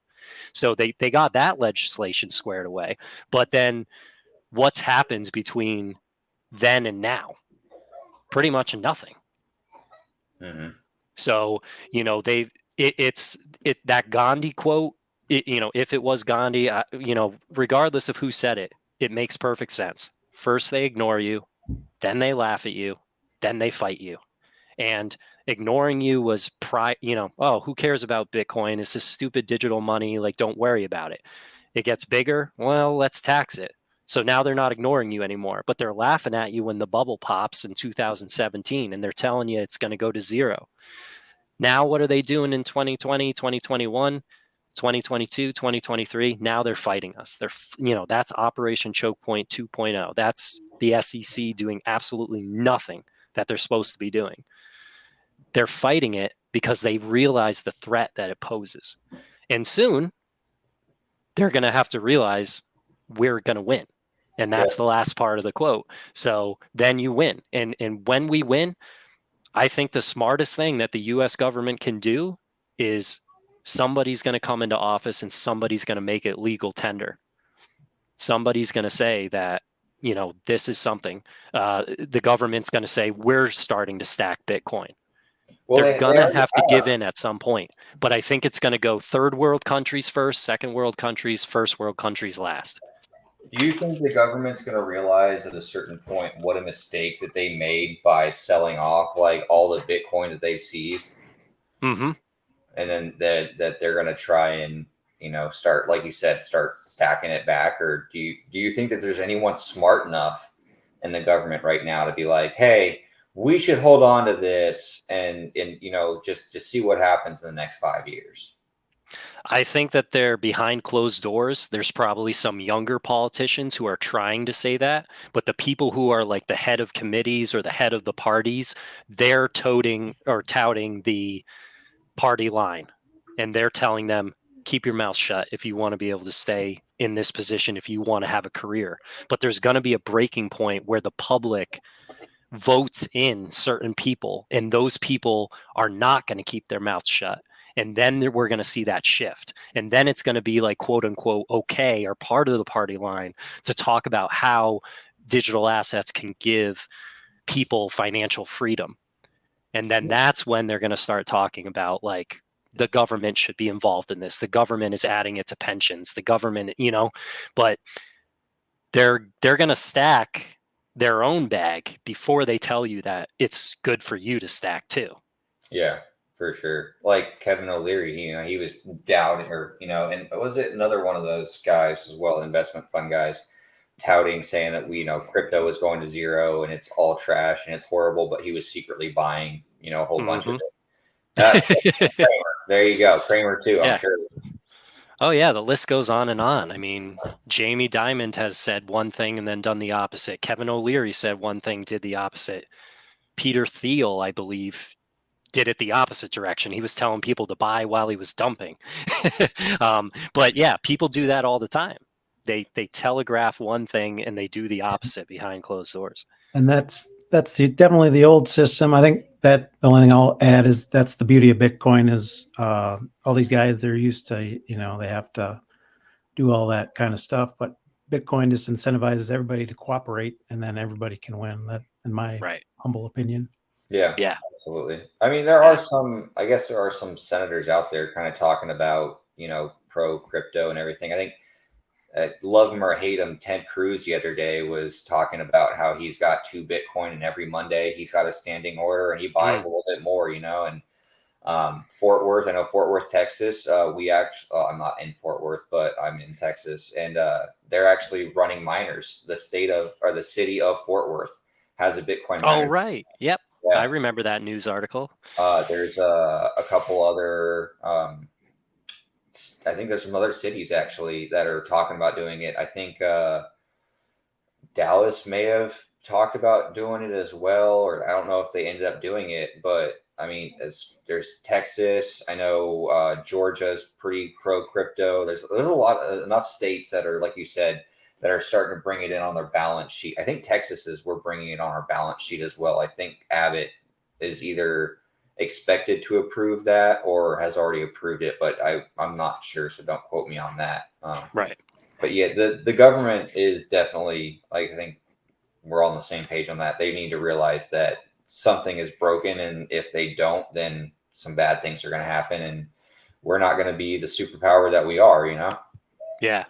C: So they got that legislation squared away. But then what's happened between then and now? Pretty much nothing. So, it's that Gandhi quote, if it was Gandhi, regardless of who said it, it makes perfect sense. First, they ignore you, then they laugh at you, then they fight you. And ignoring you was oh, who cares about Bitcoin? It's just stupid digital money. Like, don't worry about it. It gets bigger. Well, let's tax it. So now they're not ignoring you anymore, but they're laughing at you when the bubble pops in 2017 and they're telling you it's going to go to zero. Now, what are they doing in 2020, 2021, 2022, 2023? Now they're fighting us. That's Operation Choke Point 2.0. That's the SEC doing absolutely nothing that they're supposed to be doing. They're fighting it because they realize the threat that it poses. And soon, they're going to have to realize we're going to win. And that's the last part of the quote. So then you win. And when we win, I think the smartest thing that the U.S. government can do is somebody's going to come into office and somebody's going to make it legal tender. Somebody's going to say that, this is something. The government's going to say, we're starting to stack Bitcoin. Well, they're going to have to give in at some point. But I think it's going to go third world countries first, second world countries, first world countries last.
A: Do you think the government's going to realize at a certain point what a mistake that they made by selling off like all the Bitcoin that they've seized?
C: Mm-hmm.
A: And then that they're going to try and, start, like you said, start stacking it back? Or do you think that there's anyone smart enough in the government right now to be like, hey, we should hold on to this and just see what happens in the next 5 years?
C: I think that they're behind closed doors. There's probably some younger politicians who are trying to say that, but the people who are like the head of committees or the head of the parties, they're touting the party line, and they're telling them, keep your mouth shut if you want to be able to stay in this position if you want to have a career. But there's going to be a breaking point where the public votes in certain people, and those people are not going to keep their mouths shut. And then we're going to see that shift. And then it's going to be like, quote unquote, okay, or part of the party line to talk about how digital assets can give people financial freedom. And then that's when they're going to start talking about like the government should be involved in this. The government is adding it to pensions. The government, but they're going to stack their own bag before they tell you that it's good for you to stack too.
A: Yeah, for sure. Like Kevin O'Leary, he was doubting, or and was it another one of those guys as well, investment fund guys, touting, saying that crypto is going to zero and it's all trash and it's horrible, but he was secretly buying a whole bunch of it. Kramer. There you go, Kramer too. I'm sure.
C: Oh yeah, the list goes on and on. I mean, Jamie Dimon has said one thing and then done the opposite. Kevin O'Leary said one thing, did the opposite. Peter Thiel, I believe, did it the opposite direction. He was telling people to buy while he was dumping. But yeah, people do that all the time. They telegraph one thing and they do the opposite behind closed doors.
B: And that's definitely the old system. I think that the only thing I'll add is that's the beauty of Bitcoin is all these guys, they're used to, they have to do all that kind of stuff. But Bitcoin just incentivizes everybody to cooperate, and then everybody can win. That, in my humble opinion.
A: Yeah, absolutely. I mean, there are some senators out there kind of talking about, pro crypto and everything. I think love him or hate him, Ted Cruz the other day was talking about how he's got 2 Bitcoin, and every Monday he's got a standing order and he buys a little bit more, and Fort Worth, I know Fort Worth, Texas. We actually, I'm not in Fort Worth, but I'm in Texas, and they're actually running miners. The city of Fort Worth has a Bitcoin miner.
C: Oh, right. Yep. Yeah. I remember that news article.
A: There's a couple other, I think there's some other cities actually that are talking about doing it. I think Dallas may have talked about doing it as well, or I don't know if they ended up doing it, but I mean, there's Texas. I know Georgia's pretty pro crypto. There's enough states that are, like you said, that are starting to bring it in on their balance sheet. I think Texas we're bringing it on our balance sheet as well. I think Abbott is either expected to approve that or has already approved it, but I'm not sure, so don't quote me on that.
C: Right.
A: But yeah, the government is definitely, like, I think we're all on the same page on that. They need to realize that something is broken, and if they don't, then some bad things are going to happen, and we're not going to be the superpower that we are,
C: Yeah.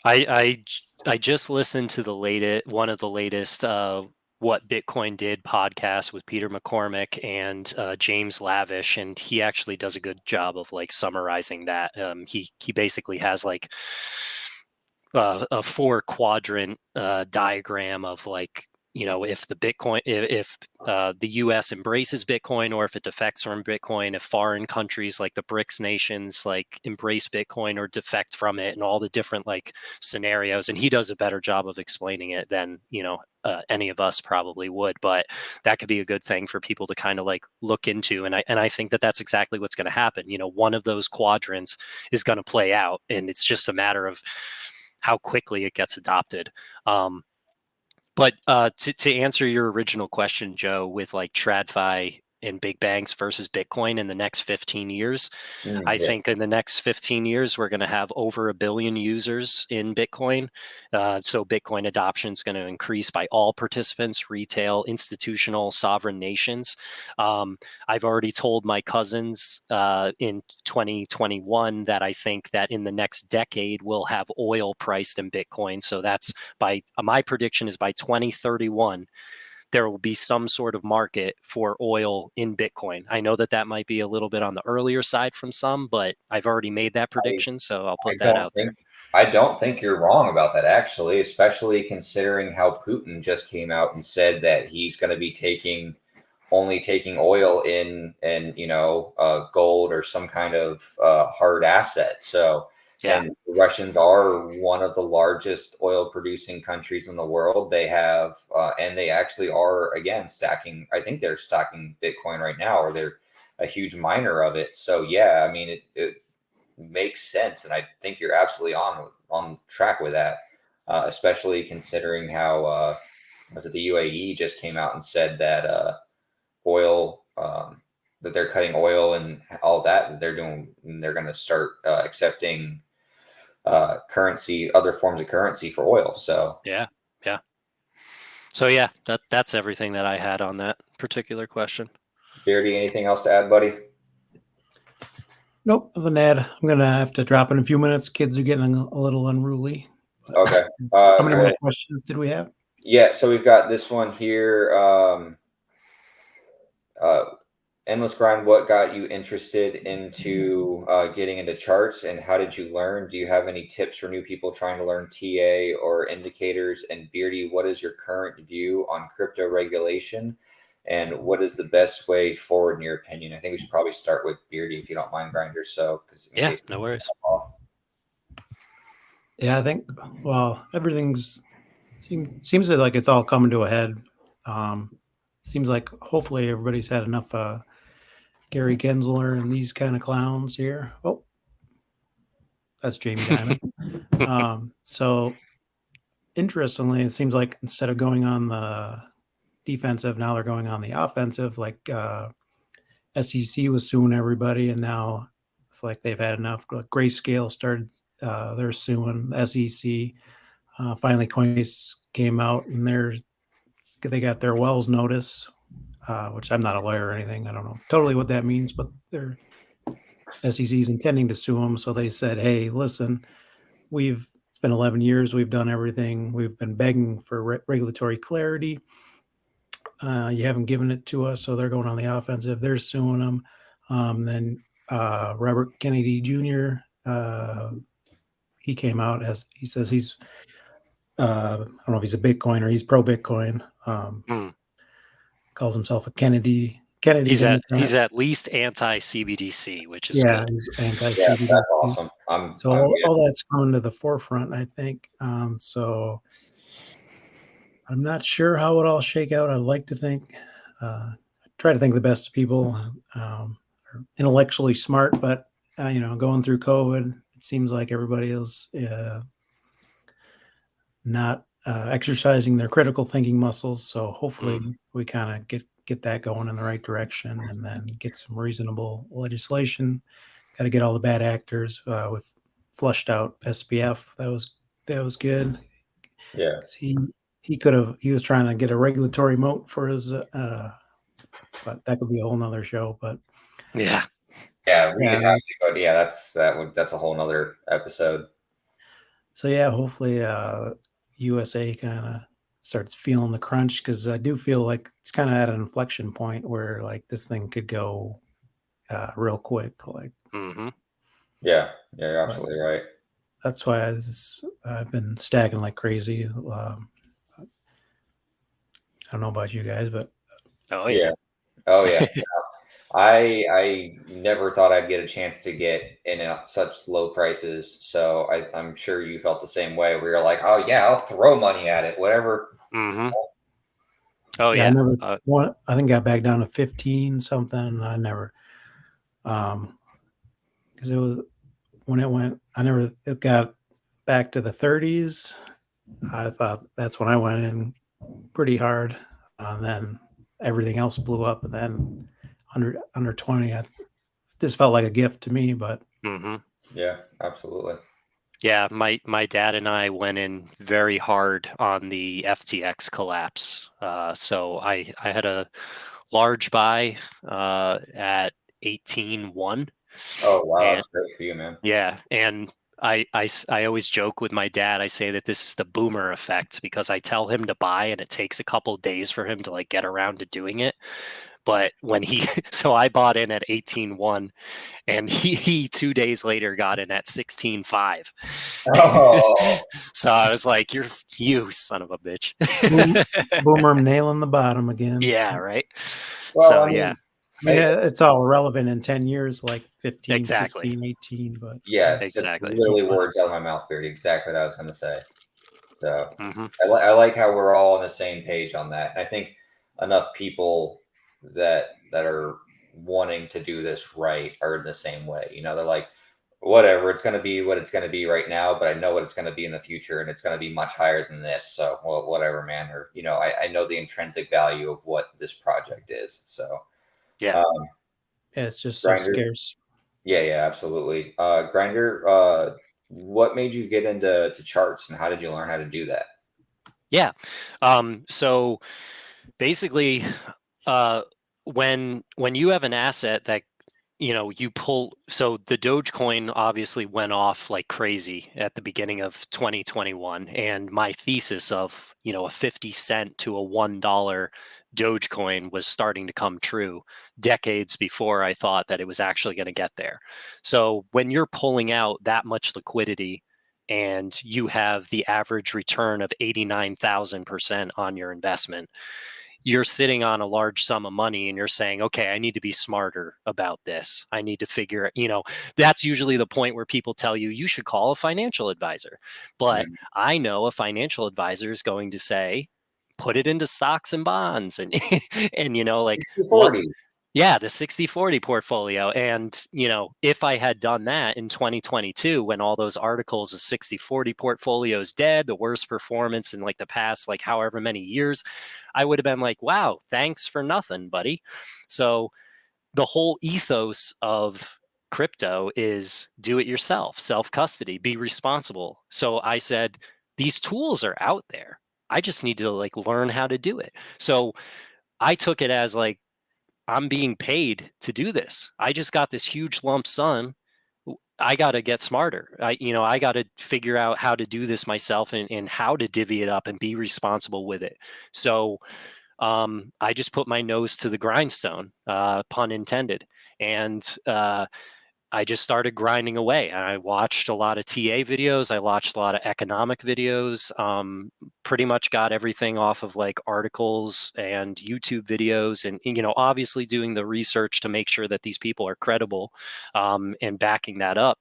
C: I just listened to one of the latest What Bitcoin Did podcast with Peter McCormick and James Lavish, and he actually does a good job of like summarizing that. He basically has like a 4-quadrant diagram of like, if the U.S. embraces Bitcoin, or if it defects from Bitcoin, if foreign countries like the BRICS nations like embrace Bitcoin or defect from it, and all the different like scenarios. And he does a better job of explaining it than any of us probably would. But that could be a good thing for people to kind of like look into. And I think that that's exactly what's going to happen. One of those quadrants is going to play out, and it's just a matter of how quickly it gets adopted. But to answer your original question, Joe, with like TradFi and big banks versus Bitcoin in the next 15 years, I think in the next 15 years, we're going to have over 1 billion users in Bitcoin. So Bitcoin adoption is going to increase by all participants, retail, institutional, sovereign nations. I've already told my cousins in 2021 that I think that in the next decade, we'll have oil priced in Bitcoin. So that's my prediction is by 2031, there will be some sort of market for oil in Bitcoin. I know that might be a little bit on the earlier side from some, but I've already made that prediction, so I'll put that out there.
A: I don't think you're wrong about that, actually, especially considering how Putin just came out and said that he's going to be only taking oil in gold or some kind of hard asset. So. Yeah. And the Russians are one of the largest oil producing countries in the world. They have, and they actually are, again, stacking. I think they're stacking Bitcoin right now, or they're a huge miner of it. So, yeah, I mean, makes sense, and I think you're absolutely on track with that, especially considering how was it the UAE just came out and said that oil that they're cutting oil and all that they're doing. They're going to start accepting currency, other forms of currency for oil. So
C: Yeah. Yeah. So yeah, that's everything that I had on that particular question.
A: Beardy, anything else to add, buddy?
B: Nope. Other than that, I'm gonna have to drop in a few minutes. Kids are getting a little unruly. But
A: Okay.
B: how many more
A: Well,
B: questions did we have?
A: yeah. So we've got this one here. Uh, Endless Grind, what got you interested into getting into charts, and how did you learn? Do you have any tips for new people trying to learn TA or indicators? And Beardy, what is your current view on crypto regulation, and what is the best way forward in your opinion? I think we should probably start with Beardy if you don't mind, Grinders. So, because in
C: Yeah,
A: case
C: no worries.
A: off.
B: Yeah, I think everything's seems like it's all coming to a head. Seems like hopefully everybody's had enough Gary Gensler and these kind of clowns here. Oh, that's Jamie Dimon. So interestingly, it seems like instead of going on the defensive, now they're going on the offensive. Like SEC was suing everybody, and now it's like they've had enough. Like Grayscale started, they're suing the SEC. Finally, Coinbase came out and they got their Wells notice, which I'm not a lawyer or anything. I don't know totally what that means, but their SEC is intending to sue them. So they said, "Hey, listen, it's been 11 years. We've done everything. We've been begging for regulatory clarity. You haven't given it to us." So they're going on the offensive. They're suing them. Then Robert Kennedy Jr. He came out as he says he's I don't know if he's a Bitcoiner. He's pro Bitcoin. Calls himself a Kennedy
C: He's
B: Democrat.
C: at least anti CBDC, which is
B: Yeah,
C: good.
B: he's anti
A: Yeah,
B: CBDC.
A: that's awesome.
B: So all that's coming to the forefront, I think. So I'm not sure how it all shake out. I'd like to think, try to think the best of people, are intellectually smart, but going through COVID, it seems like everybody is not exercising their critical thinking muscles. So hopefully we kind of get that going in the right direction, and then get some reasonable legislation. Got to get all the bad actors. We've flushed out SPF. That was good.
A: Yeah.
B: Because he was trying to get a regulatory moat for his but that could be a whole nother show. But
C: Yeah.
A: Yeah, we
B: yeah,
A: could have to, but yeah, that's a whole nother episode.
B: so yeah, hopefully USA kind of starts feeling the crunch, because I do feel like it's kind of at an inflection point where like this thing could go real quick. Like,
A: Yeah, you're absolutely right.
B: that's why I've been stacking like crazy. I don't know about you guys, but
C: Oh
A: Yeah.
C: yeah.
A: Oh yeah. I never thought I'd get a chance to get in at such low prices. So I'm sure you felt the same way. We were like, oh yeah, I'll throw money at it, whatever.
C: Oh
B: yeah, I
C: yeah.
B: never I think got back down to 15 something. And I never, because it was when it got back to the 30s. I thought that's when I went in pretty hard, and then everything else blew up, and then under 20, this felt like a gift to me. But
A: Yeah, absolutely.
C: Yeah, my dad and I went in very hard on the FTX collapse. So I had a large buy at 18.1.
A: Oh wow,
C: And
A: that's great for you, man.
C: yeah, and I always joke with my dad. I say that this is the boomer effect, because I tell him to buy and it takes a couple days for him to like get around to doing it. But when so I bought in at 18.1, and he 2 days later got in at 16.5.
A: Oh
C: So I was like, you son of a bitch.
B: Boomer nailing the bottom again.
C: Yeah, right.
A: well,
C: So
A: I mean,
B: it's all irrelevant in 10 years, like 15,
C: exactly.
B: 16, 18. But
A: yeah,
C: Exactly.
A: literally words out of my mouth, Beardy. Exactly what I was going to say. So
C: Mhm.
A: I like how we're all on the same page on that. And I think enough people that are wanting to do this right are in the same way. You know, they're like, whatever, it's going to be what it's going to be right now, but I know what it's going to be in the future, and it's going to be much higher than this. So, well, whatever, man. Or I know the intrinsic value of what this project is. So,
C: Yeah.
A: um,
B: Yeah, it's just so
A: Grinder,
B: scarce.
A: yeah, absolutely. Grinder, what made you get into charts, and how did you learn how to do that?
C: Yeah. So basically, when you have an asset that you pull, so the Dogecoin obviously went off like crazy at the beginning of 2021, and my thesis of a 50 cent to a $1 Dogecoin was starting to come true decades before I thought that it was actually going to get there. So when you're pulling out that much liquidity and you have the average return of 89,000% on your investment, you're sitting on a large sum of money and you're saying, okay, I need to be smarter about this. I need to figure, that's usually the point where people tell you you should call a financial advisor. But
A: Mm.
C: I know a financial advisor is going to say, put it into stocks and bonds and and like what
A: 60/40.
C: yeah, the 60/40 portfolio. And, if I had done that in 2022, when all those articles of 60/40 portfolios dead, the worst performance in like the past, like however many years, I would have been like, wow, thanks for nothing, buddy. So the whole ethos of crypto is do it yourself, self custody, be responsible. So I said, these tools are out there. I just need to like learn how to do it. So I took it as like, I'm being paid to do this. I just got this huge lump sum. I got to get smarter. I got to figure out how to do this myself, and how to divvy it up and be responsible with it. So I just put my nose to the grindstone, pun intended. And I just started grinding away. I watched a lot of TA videos. I watched a lot of economic videos. Pretty much got everything off of like articles and YouTube videos, and obviously doing the research to make sure that these people are credible, and backing that up.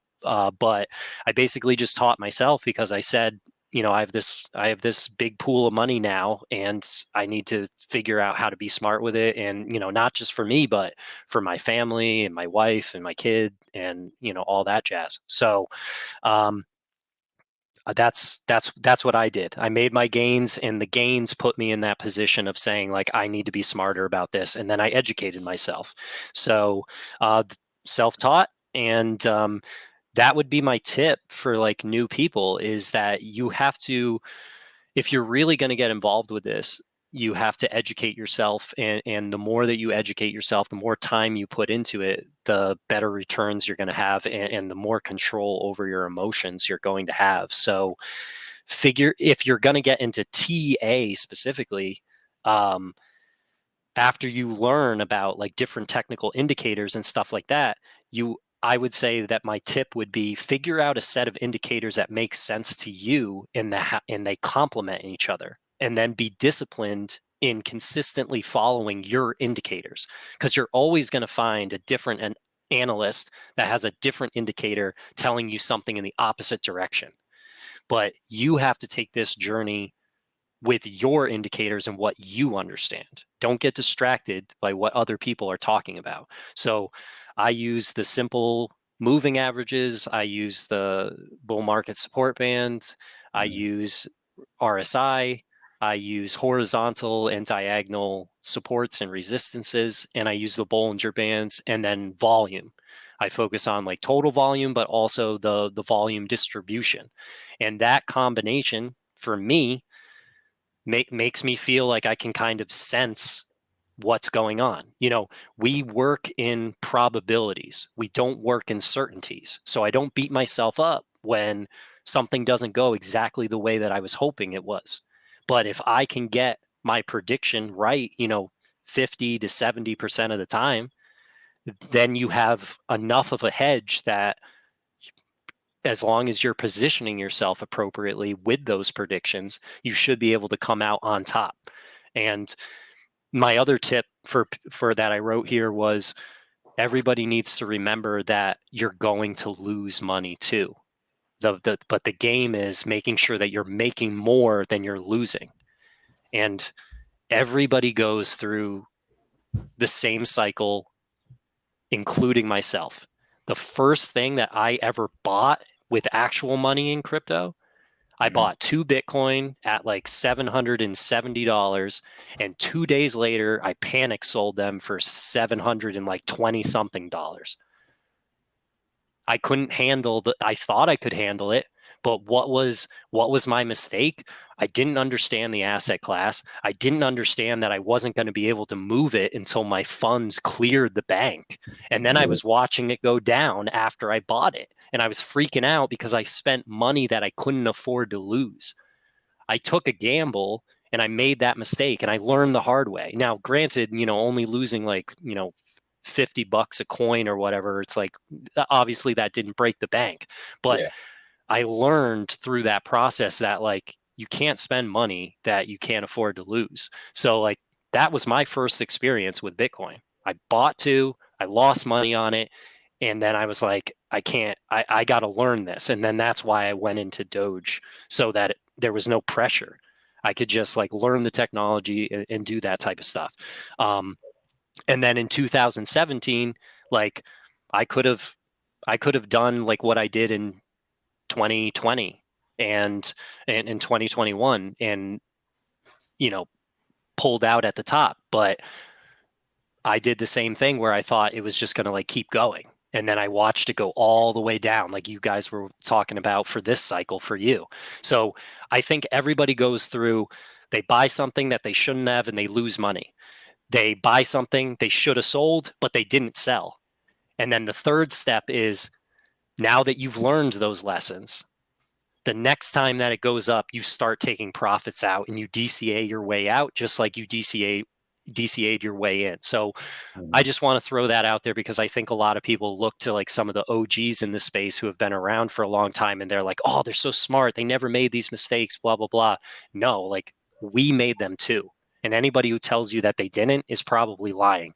C: But I basically just taught myself because I said, I have this big pool of money now, and I need to figure out how to be smart with it, and not just for me, but for my family and my wife and my kid, and all that jazz. So um, that's what I did. I made my gains, and the gains put me in that position of saying like I need to be smarter about this, and then I educated myself. So uh, self-taught, and that would be my tip for like new people, is that you have to, if you're really going to get involved with this, you have to educate yourself. And the more that you educate yourself, the more time you put into it, the better returns you're going to have, and the more control over your emotions you're going to have. So figure, if you're going to get into TA specifically, um, after you learn about like different technical indicators and stuff like that, I would say that my tip would be figure out a set of indicators that make sense to you, and they complement each other, and then be disciplined in consistently following your indicators, because you're always going to find a different analyst that has a different indicator telling you something in the opposite direction. But you have to take this journey with your indicators and what you understand. Don't get distracted by what other people are talking about. So I use the simple moving averages, I use the bull market support band, I
A: Mm.
C: use RSI, I use horizontal and diagonal supports and resistances, and I use the Bollinger Bands, and then volume. I focus on like total volume, but also the volume distribution. And that combination for me makes me feel like I can kind of sense what's going on. We work in probabilities. We don't work in certainties. So I don't beat myself up when something doesn't go exactly the way that I was hoping it was. But if I can get my prediction right, 50 to 70% of the time, then you have enough of a hedge that, as long as you're positioning yourself appropriately with those predictions, you should be able to come out on top. And my other tip for that I wrote here was, everybody needs to remember that you're going to lose money too. But the game is making sure that you're making more than you're losing. And everybody goes through the same cycle, including myself. the first thing that I ever bought with actual money in crypto, I bought 2 Bitcoin at like $770, and 2 days later I panic sold them for $720 something. I couldn't handle I thought I could handle it, but what was my mistake? I didn't understand the asset class. I didn't understand that I wasn't going to be able to move it until my funds cleared the bank. And then I was watching it go down after I bought it, and I was freaking out because I spent money that I couldn't afford to lose. I took a gamble and I made that mistake, and I learned the hard way. Now, granted, only losing like, $50 a coin or whatever, it's like, obviously that didn't break the bank, but
A: Yeah.
C: I learned through that process that like you can't spend money that you can't afford to lose. So like that was my first experience with Bitcoin. I bought 2, I lost money on it, and then I was like, I got to learn this. And then that's why I went into Doge, so that there was no pressure. I could just like learn the technology and do that type of stuff. And then in 2017, like I could have done like what I did in 2020 and in 2021, and pulled out at the top, but I did the same thing where I thought it was just going to like keep going, and then I watched it go all the way down, like you guys were talking about for this cycle for you. So I think everybody goes through, they buy something that they shouldn't have and they lose money. They buy something they should have sold, but they didn't sell. And then the third step is, now that you've learned those lessons, the next time that it goes up, you start taking profits out and you DCA your way out, just like you DCA'd your way in. So I just want to throw that out there because I think a lot of people look to like some of the OGs in this space who have been around for a long time, and they're like, oh, they're so smart, they never made these mistakes, blah, blah, blah. No, like we made them too. And anybody who tells you that they didn't is probably lying.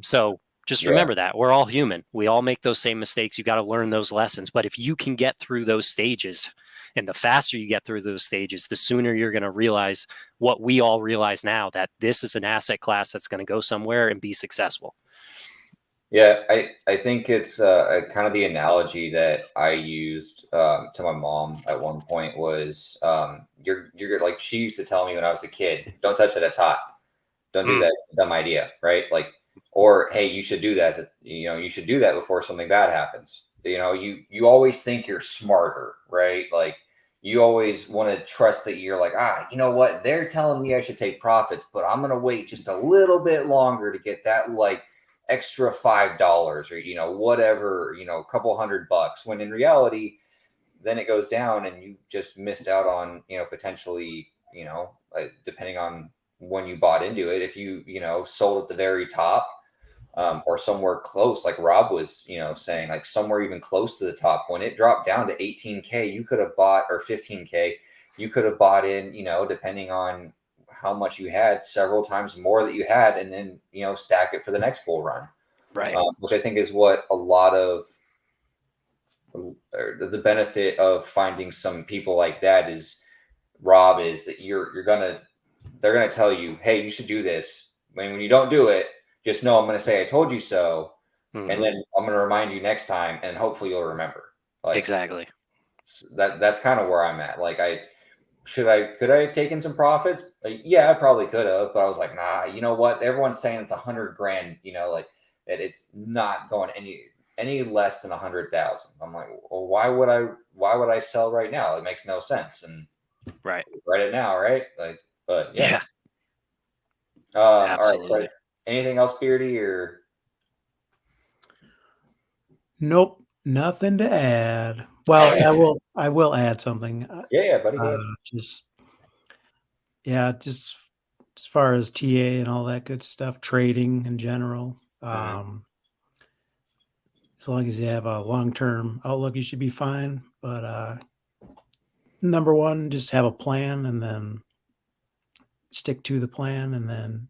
C: So just
A: Yeah.
C: remember that we're all human. We all make those same mistakes. You got to learn those lessons. But if you can get through those stages, and the faster you get through those stages, the sooner you're going to realize what we all realize now, that this is an asset class that's going to go somewhere and be successful.
A: Yeah, I think it's kind of the analogy that I used to my mom at one point was you're like, she used to tell me when I was a kid, don't touch it, it's hot. Don't do that. It's a dumb idea, right? Like, or hey, you should do that. You should do that before something bad happens. You always think you're smarter, right? Like you always want to trust that you're like, you know what? They're telling me I should take profits, but I'm gonna wait just a little bit longer to get that like extra $5 or whatever, a couple $100. When in reality, then it goes down and you just missed out on potentially depending on when you bought into it, if you sold at the very top, or somewhere close, like Rob was saying, like somewhere even close to the top, when it dropped down to 18K, you could have bought, or 15K, you could have bought in, depending on how much you had, several times more that you had, and then stack it for the next bull run,
C: Right.
A: which I think is what a lot of the benefit of finding some people like that is, Rob, is that they're gonna tell you, hey, you should do this. When you don't do it, just know I'm gonna say I told you so, and then I'm gonna remind you next time, and hopefully you'll remember. Like
C: Exactly.
A: that's kind of where I'm at. Like could I have taken some profits? Like, yeah, I probably could have, but I was like, nah, you know what? Everyone's saying it's 100 grand, like that it's not going any less than 100,000. I'm like, well, why would I sell right now? It makes no sense. And
C: Right.
A: write it now, right? Like, but yeah.
C: Yeah.
A: All right.
C: Absolutely.
A: So anything else, Beardy, or
B: Nope, nothing to add. Well, I will add something.
A: yeah, buddy, go ahead.
B: Just just as far as TA and all that good stuff, trading in general. As long as you have a long-term outlook, you should be fine. But number one, just have a plan and then stick to the plan. And then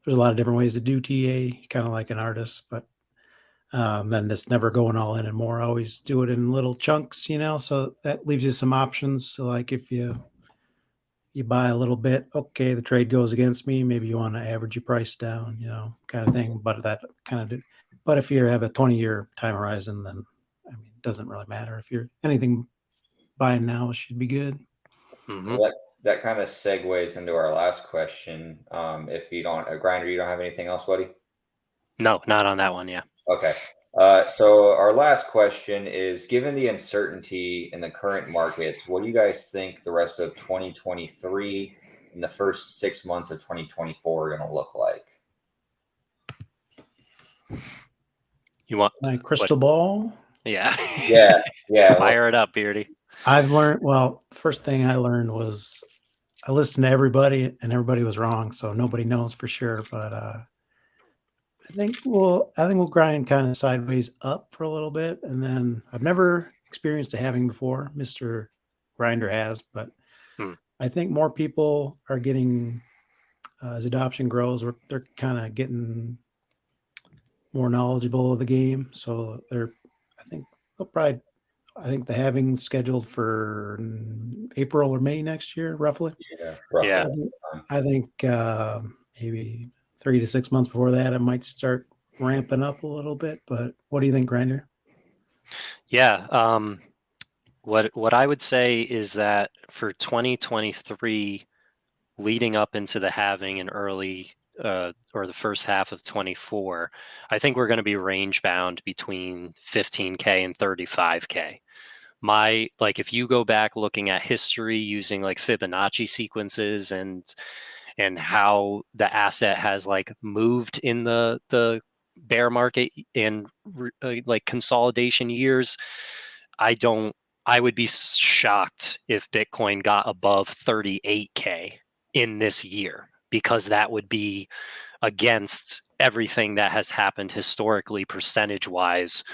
B: there's a lot of different ways to do TA, kind of like an artist, but then just never going all in and more. Always do it in little chunks, so that leaves you some options. So like if you buy a little bit, okay, the trade goes against me, maybe you want to average your price down, kind of thing. But that kind of But if you have a 20-year time horizon, then I mean, it doesn't really matter. If you're anything buying now should be good.
C: Hmm.
A: Well, that kind of segues into our last question. If you don't, a grinder, you don't have anything else, buddy?
C: No, not on that one. Yeah.
A: Okay. So our last question is, given the uncertainty in the current markets, what do you guys think the rest of 2023 and the first 6 months of 2024 are going to look like?
C: You want
B: My
C: what?
B: crystal ball.
C: Yeah.
A: Yeah. Yeah. Well,
C: Fire it up, Beardy.
B: I've learned. Well, first thing I learned was I listened to everybody, and everybody was wrong. So nobody knows for sure. But I think we'll grind kind of sideways up for a little bit, and then I've never experienced a halving before. Mister Grinder has, but
C: Hmm.
B: I think more people are getting as adoption grows. They're kind of getting more knowledgeable of the game, so I think they'll probably. I think the halving's scheduled for April or May next year, roughly.
A: yeah,
C: Yeah.
A: roughly.
B: I think maybe 3 to 6 months before that, it might start ramping up a little bit. But what do you think, Grinder?
C: Yeah. What I would say is that for 2023, leading up into the halving in early or the first half of 24, I think we're going to be range bound between 15K and 35K. If you go back looking at history using like Fibonacci sequences and how the asset has like moved in the bear market and like consolidation years, I would be shocked if Bitcoin got above 38K in this year, because that would be against everything that has happened historically percentage wise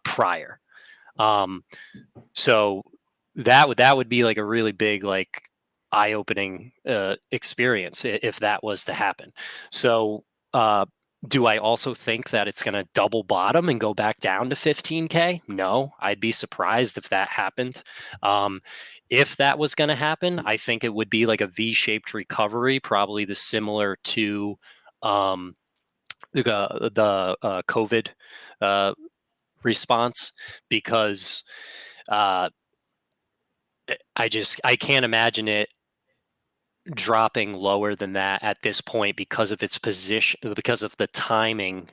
C: prior. Um, so that would be like a really big like eye-opening experience if that was to happen. So uh, do I also think that it's going to double bottom and go back down to 15K? No, I'd be surprised if that happened. Um, if that was going to happen, I think it would be like a V-shaped recovery, probably the similar to um, the COVID uh, response, because uh, I can't imagine it dropping lower than that at this point because of its position, because of the timing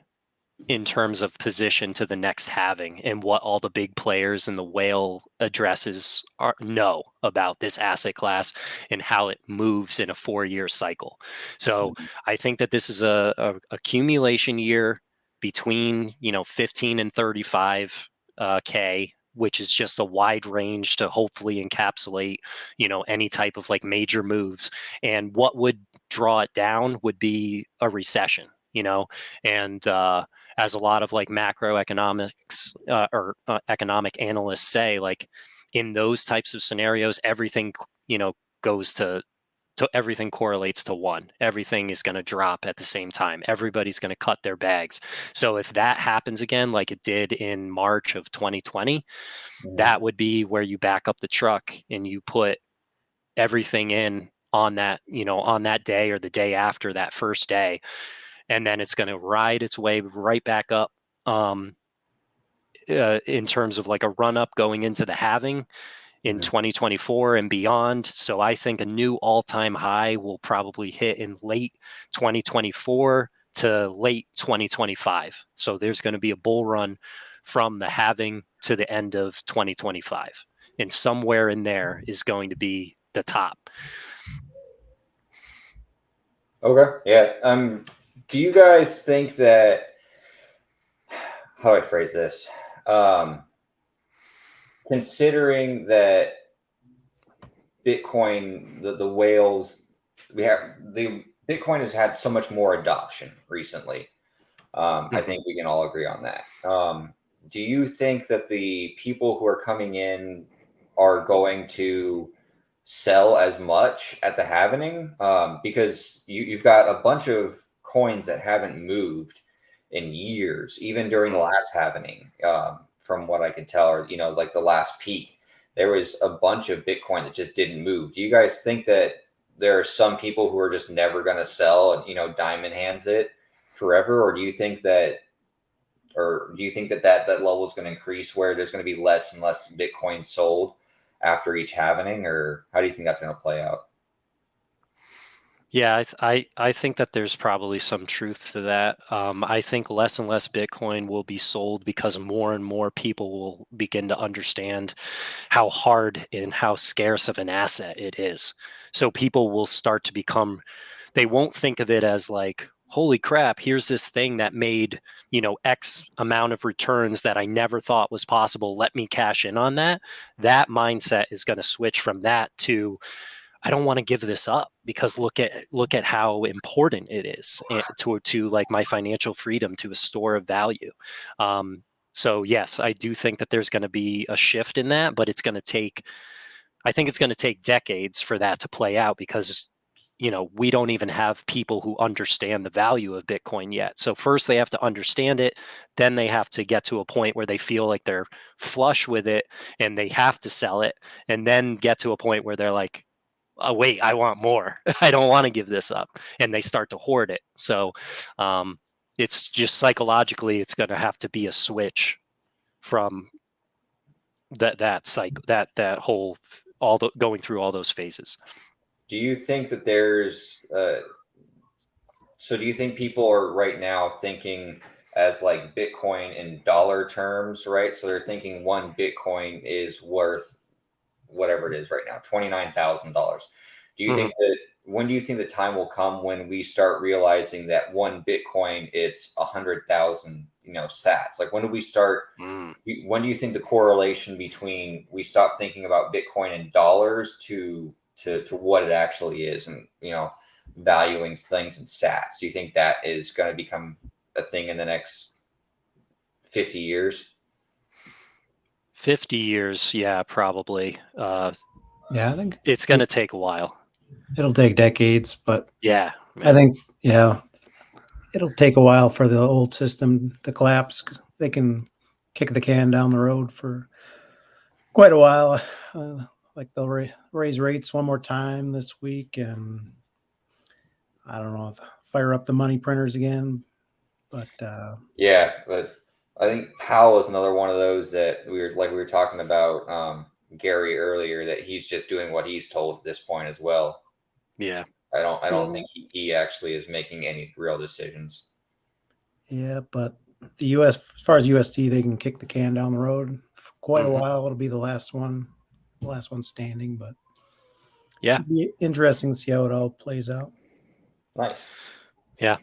C: in terms of position to the next halving and what all the big players and the whale addresses know about this asset class and how it moves in a 4-year cycle. So I think that this is a accumulation year between 15 and 35 K, which is just a wide range to hopefully encapsulate any type of like major moves. And what would draw it down would be a recession, and as a lot of like macroeconomics economic analysts say, like in those types of scenarios, everything goes to everything correlates to one. Everything is going to drop at the same time. Everybody's going to cut their bags. So if that happens again, like it did in March of 2020, that would be where you back up the truck and you put everything in on that day or the day after that first day, and then it's going to ride its way right back up in terms of like a run up going into the halving in 2024 and beyond. So I think a new all-time high will probably hit in late 2024 to late 2025. So there's going to be a bull run from the halving to the end of 2025, and somewhere in there is going to be the top.
A: Okay. Yeah. Do you guys think that, how do I phrase this? Considering that Bitcoin, the whales, the Bitcoin has had so much more adoption recently. I think we can all agree on that. Do you think that the people who are coming in are going to sell as much at the halvening? Because you've got a bunch of coins that haven't moved in years, even during the last halvening. From what I could tell, or like the last peak, there was a bunch of Bitcoin that just didn't move. Do you guys think that there are some people who are just never going to sell and diamond hands it forever, or do you think that or do you think that level is going to increase where there's going to be less and less Bitcoin sold after each halving, or how do you think that's going to play out?
C: Yeah, I think that there's probably some truth to that. I think less and less Bitcoin will be sold because more and more people will begin to understand how hard and how scarce of an asset it is. So people will start to become, they won't think of it as like, holy crap, here's this thing that made, X amount of returns that I never thought was possible. Let me cash in on that. That mindset is going to switch from that to, I don't want to give this up because look at how important it is to like my financial freedom, to a store of value. So yes, I do think that there's going to be a shift in that, but I think it's going to take decades for that to play out because we don't even have people who understand the value of Bitcoin yet. So first they have to understand it, then they have to get to a point where they feel like they're flush with it and they have to sell it, and then get to a point where they're like, oh, wait, I want more. I don't want to give this up. And they start to hoard it. So it's just psychologically, it's going to have to be a switch from that whole, all the going through all those phases.
A: Do you think that there's so do you think people are right now thinking as like Bitcoin in dollar terms, right? So they're thinking one Bitcoin is worth whatever it is right now, $29,000. Do you
C: Mm-hmm.
A: think that when do you think the time will come when we start realizing that one Bitcoin it's 100,000, sats? Like when do we start?
C: Mm.
A: When do you think the correlation between we stop thinking about Bitcoin in dollars to what it actually is, and valuing things in sats? Do you think that is going to become a thing in the next 50 years?
C: 50 years, yeah, probably.
B: Yeah, I think
C: It's going to take a while.
B: it'll take decades, but
C: Yeah,
B: I
C: yeah.
B: think, yeah, it'll take a while for the old system to collapse. They can kick the can down the road for quite a while. Like they'll raise rates one more time this week, and I don't know, fire up the money printers again. But
A: Yeah, but I think Powell is another one of those that we were talking about Gary earlier, that he's just doing what he's told at this point as well.
C: Yeah.
A: I don't
B: yeah,
A: think he actually is making any real decisions.
B: yeah, but the U.S. as far as USD, they can kick the can down the road for quite a
C: Mm-hmm.
B: while. It'll be the last one standing. But
C: Yeah.
B: should be interesting to see how it all plays out.
A: Nice.
C: Yeah.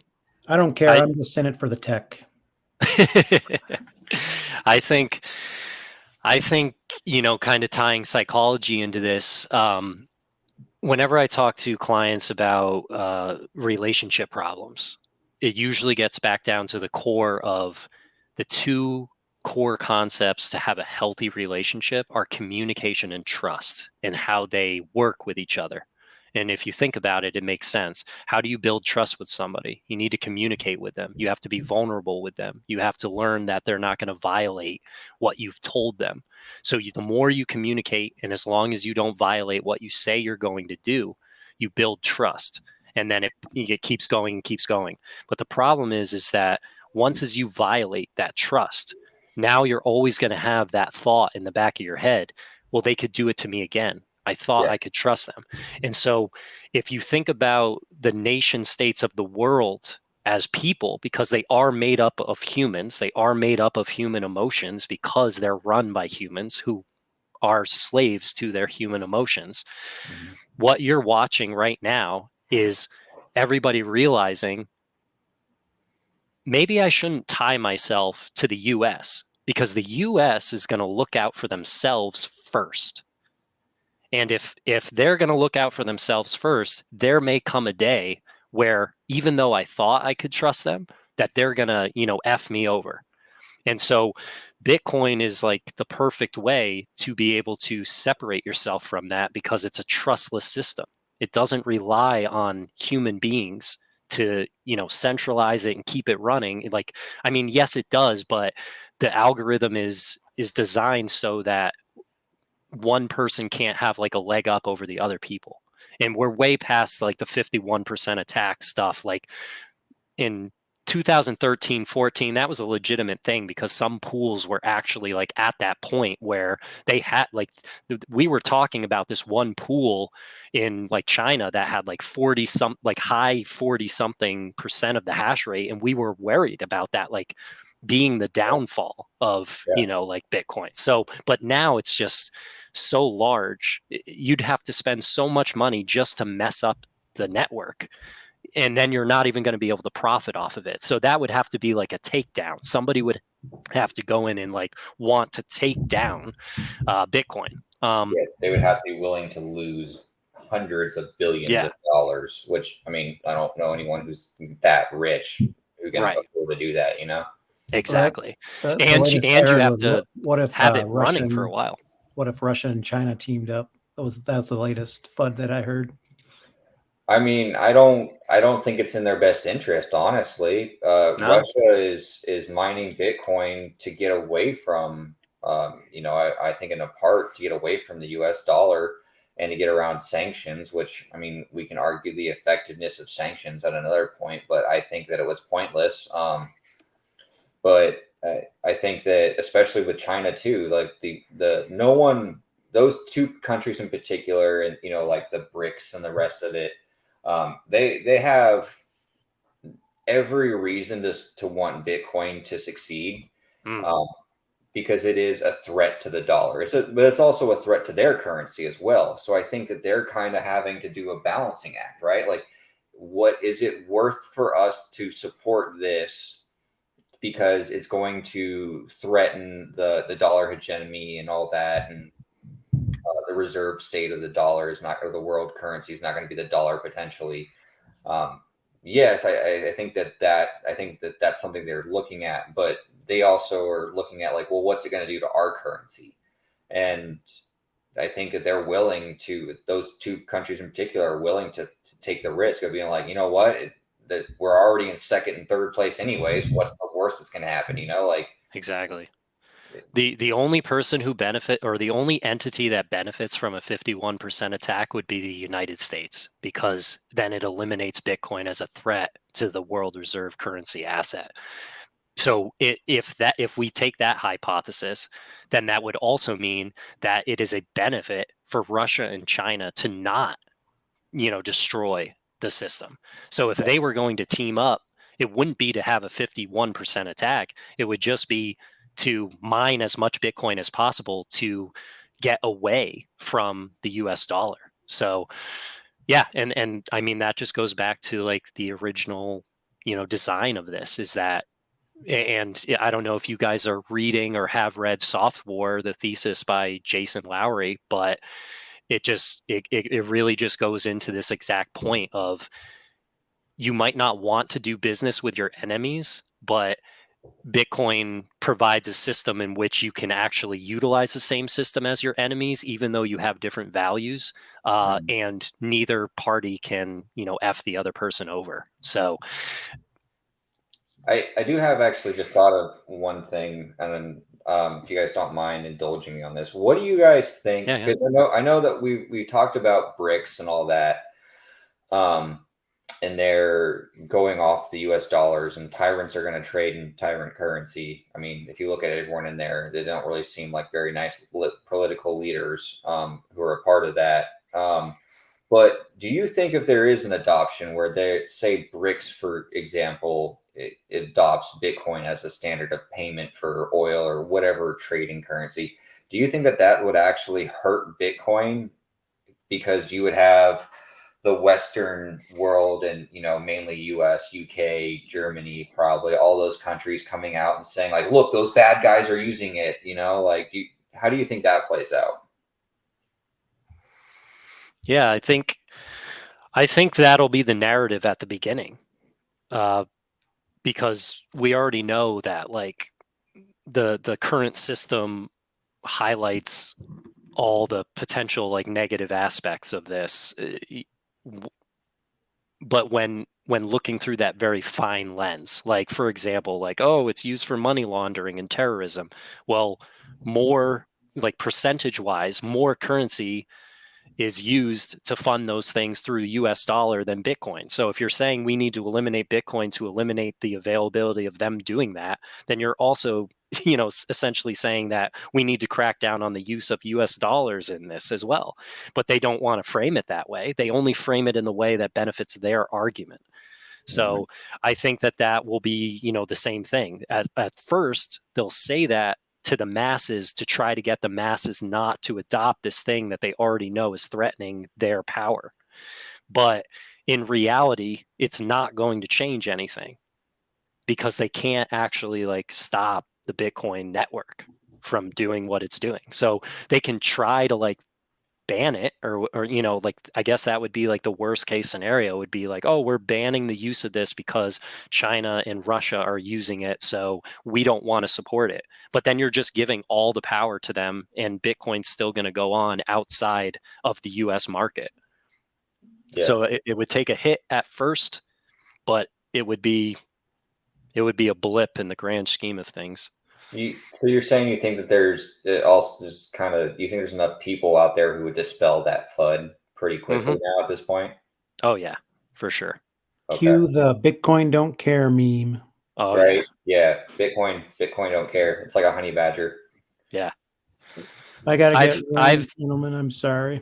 B: I don't care.
C: I
B: I'm just in it for the tech.
C: I think I think, kind of tying psychology into this, whenever I talk to clients about relationship problems, it usually gets back down to the core of the two core concepts to have a healthy relationship are communication and trust, and how they work with each other. And if you think about it, it makes sense. How do you build trust with somebody? You need to communicate with them. You have to be vulnerable with them. You have to learn that they're not going to violate what you've told them. So the more you communicate, and as long as you don't violate what you say you're going to do, you build trust. And then it keeps going and keeps going. But the problem is that once as you violate that trust, now you're always going to have that thought in the back of your head, well, they could do it to me again. I thought
A: Yeah.
C: I could trust them. And so if you think about the nation states of the world as people, because they are made up of humans, they are made up of human emotions because they're run by humans who are slaves to their human emotions.
A: Mhm.
C: What you're watching right now is everybody realizing, maybe I shouldn't tie myself to the US because the US is going to look out for themselves first. And if they're going to look out for themselves first, there may come a day where, even though I thought I could trust them, that they're going to, F me over. And so Bitcoin is like the perfect way to be able to separate yourself from that, because it's a trustless system. It doesn't rely on human beings to, centralize it and keep it running. Like, I mean, yes, it does, but the algorithm is designed so that one person can't have like a leg up over the other people. And we're way past like the 51% attack stuff. Like in 2013, 14, that was a legitimate thing because some pools were actually like at that point where they had like, we were talking about this one pool in like China that had like high 40 something percent of the hash rate. And we were worried about that, like being the downfall of, like Bitcoin. So, but now it's just so large, you'd have to spend so much money just to mess up the network, and then you're not even going to be able to profit off of it. So that would have to be like a takedown. Somebody would have to go in and like want to take down Bitcoin.
A: They would have to be willing to lose hundreds of billions of dollars, which, I mean, I don't know anyone who's that rich who can afford to do that,
C: Exactly.
B: The
C: and
B: latest
C: you
B: error
C: have
B: was
C: to
B: what if
C: have it
B: Russia
C: running for a while.
B: What if Russia and China teamed up? That's the latest FUD that I heard.
A: I mean, I don't think it's in their best interest, honestly.
C: No.
A: Russia is mining Bitcoin to get away from, I think in a part to get away from the U.S. dollar and to get around sanctions. Which, I mean, we can argue the effectiveness of sanctions at another point, but I think that it was pointless. But I think that especially with China too, like the no one, those two countries in particular, and like the BRICS and the rest of it, they have every reason to want Bitcoin to succeed, because it is a threat to the dollar. But it's also a threat to their currency as well. So I think that they're kind of having to do a balancing act, right? Like, what is it worth for us to support this? Because it's going to threaten the dollar hegemony and all that, and the reserve state of the dollar is not, or the world currency is not going to be the dollar potentially. Yes, I think that that's something they're looking at, but they also are looking at like, well, what's it going to do to our currency? And I think that they're willing to, those two countries in particular are willing to take the risk of being like, you know what, that we're already in second and third place anyways. What's the worst that's going to happen? Like,
C: exactly. The only person who or the only entity that benefits from a 51% attack would be the United States, because then it eliminates Bitcoin as a threat to the world reserve currency asset. So if we take that hypothesis, then that would also mean that it is a benefit for Russia and China to not, destroy the system. So if they were going to team up, it wouldn't be to have a 51% attack. It would just be to mine as much Bitcoin as possible to get away from the US dollar. So yeah, and I mean, that just goes back to like the original, design of this, is that, and I don't know if you guys are reading or have read Soft War, the thesis by Jason Lowery, but it really just goes into this exact point of, you might not want to do business with your enemies, but Bitcoin provides a system in which you can actually utilize the same system as your enemies, even though you have different values, and neither party can, F the other person over. So
A: I do have actually just thought of one thing, and then if you guys don't mind indulging me on this, what do you guys think?
C: yeah.
A: Because I know that we talked about BRICS and all that, and they're going off the U.S. dollars, and tyrants are going to trade in tyrant currency. I mean, if you look at everyone in there, they don't really seem like very nice political leaders who are a part of that. But do you think if there is an adoption where they say BRICS, for example, it adopts Bitcoin as a standard of payment for oil or whatever trading currency, do you think that that would actually hurt Bitcoin? Because you would have the Western world and, mainly US, UK, Germany, probably all those countries coming out and saying like, look, those bad guys are using it, like, how do you think that plays out?
C: Yeah, I think that'll be the narrative at the beginning, because we already know that like the current system highlights all the potential like negative aspects of this, but when looking through that very fine lens, like for example, like, oh, it's used for money laundering and terrorism. Well, more like percentage wise, more currency is used to fund those things through the US dollar than Bitcoin. So if you're saying we need to eliminate Bitcoin to eliminate the availability of them doing that, then you're also, essentially saying that we need to crack down on the use of US dollars in this as well. But they don't want to frame it that way. They only frame it in the way that benefits their argument. So I think that will be, the same thing. At first, they'll say that to the masses to try to get the masses not to adopt this thing that they already know is threatening their power. But in reality, it's not going to change anything because they can't actually stop the Bitcoin network from doing what it's doing. So they can try to ban it or I guess that would be the worst case scenario would be oh, we're banning the use of this because China and Russia are using it, so we don't want to support it. But then you're just giving all the power to them, and Bitcoin's still going to go on outside of the US market.
A: Yeah.
C: So it would take a hit at first, but it would be a blip in the grand scheme of things.
A: So you're saying you think that there's also just kind of, you think there's enough people out there who would dispel that FUD pretty quickly now at this point?
C: Oh yeah, for sure.
B: Cue the Bitcoin don't care meme.
C: Oh
A: right? Yeah. Bitcoin don't care. It's like a honey badger.
C: Yeah.
B: I gotta get going, gentlemen. I'm sorry.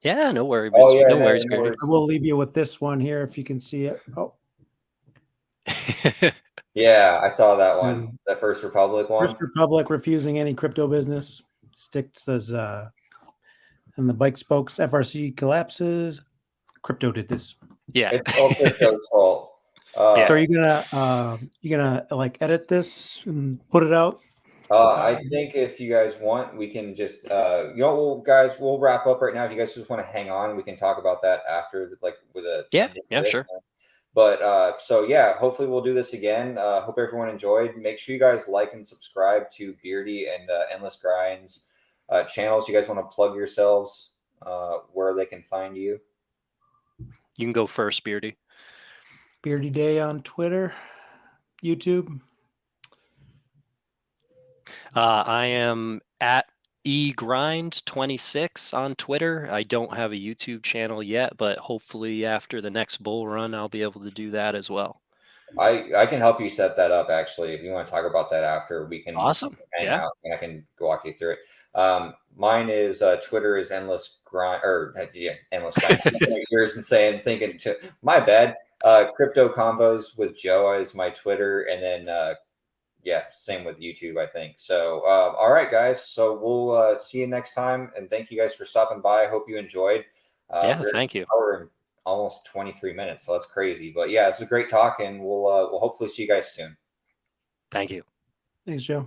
C: Yeah, no worries.
A: Oh yeah,
C: no worries.
B: I will leave you with this one here if you can see it. Oh.
A: Yeah, I saw that one. That First Republic one.
B: First Republic refusing any crypto business. Stick says, and the bike spokes FRC collapses. Crypto did this.
C: Yeah,
A: it's all crypto's fault.
B: So are you gonna edit this and put it out?
A: I think if you guys want, we can just guys, we'll wrap up right now. If you guys just want to hang on, we can talk about that after, with a
C: sure.
A: But so yeah, hopefully we'll do this again. Hope everyone enjoyed. Make sure you guys like and subscribe to Beardy and Endless Grinds channels. You guys want to plug yourselves where they can find you?
C: You can go first, Beardy.
B: Beardy Day on Twitter, YouTube.
C: I am at eGrind26 on Twitter. I don't have a YouTube channel yet, but hopefully after the next bull run, I'll be able to do that as well.
A: I can help you set that up, actually. If you want to talk about that after, we can
C: awesome
A: hang out and I can walk you through it. Mine is Twitter is Endless Grind, or Endless Grind. Yours insane. Thinking my bad. Crypto Convos with Joe is my Twitter, and then yeah, same with YouTube, I think. So all right, guys. So we'll see you next time, and thank you guys for stopping by. I hope you enjoyed.
C: Thank you.
A: Almost 23 minutes, so that's crazy. But yeah, it's a great talk, and we'll hopefully see you guys soon.
C: Thank you.
B: Thanks, Joe.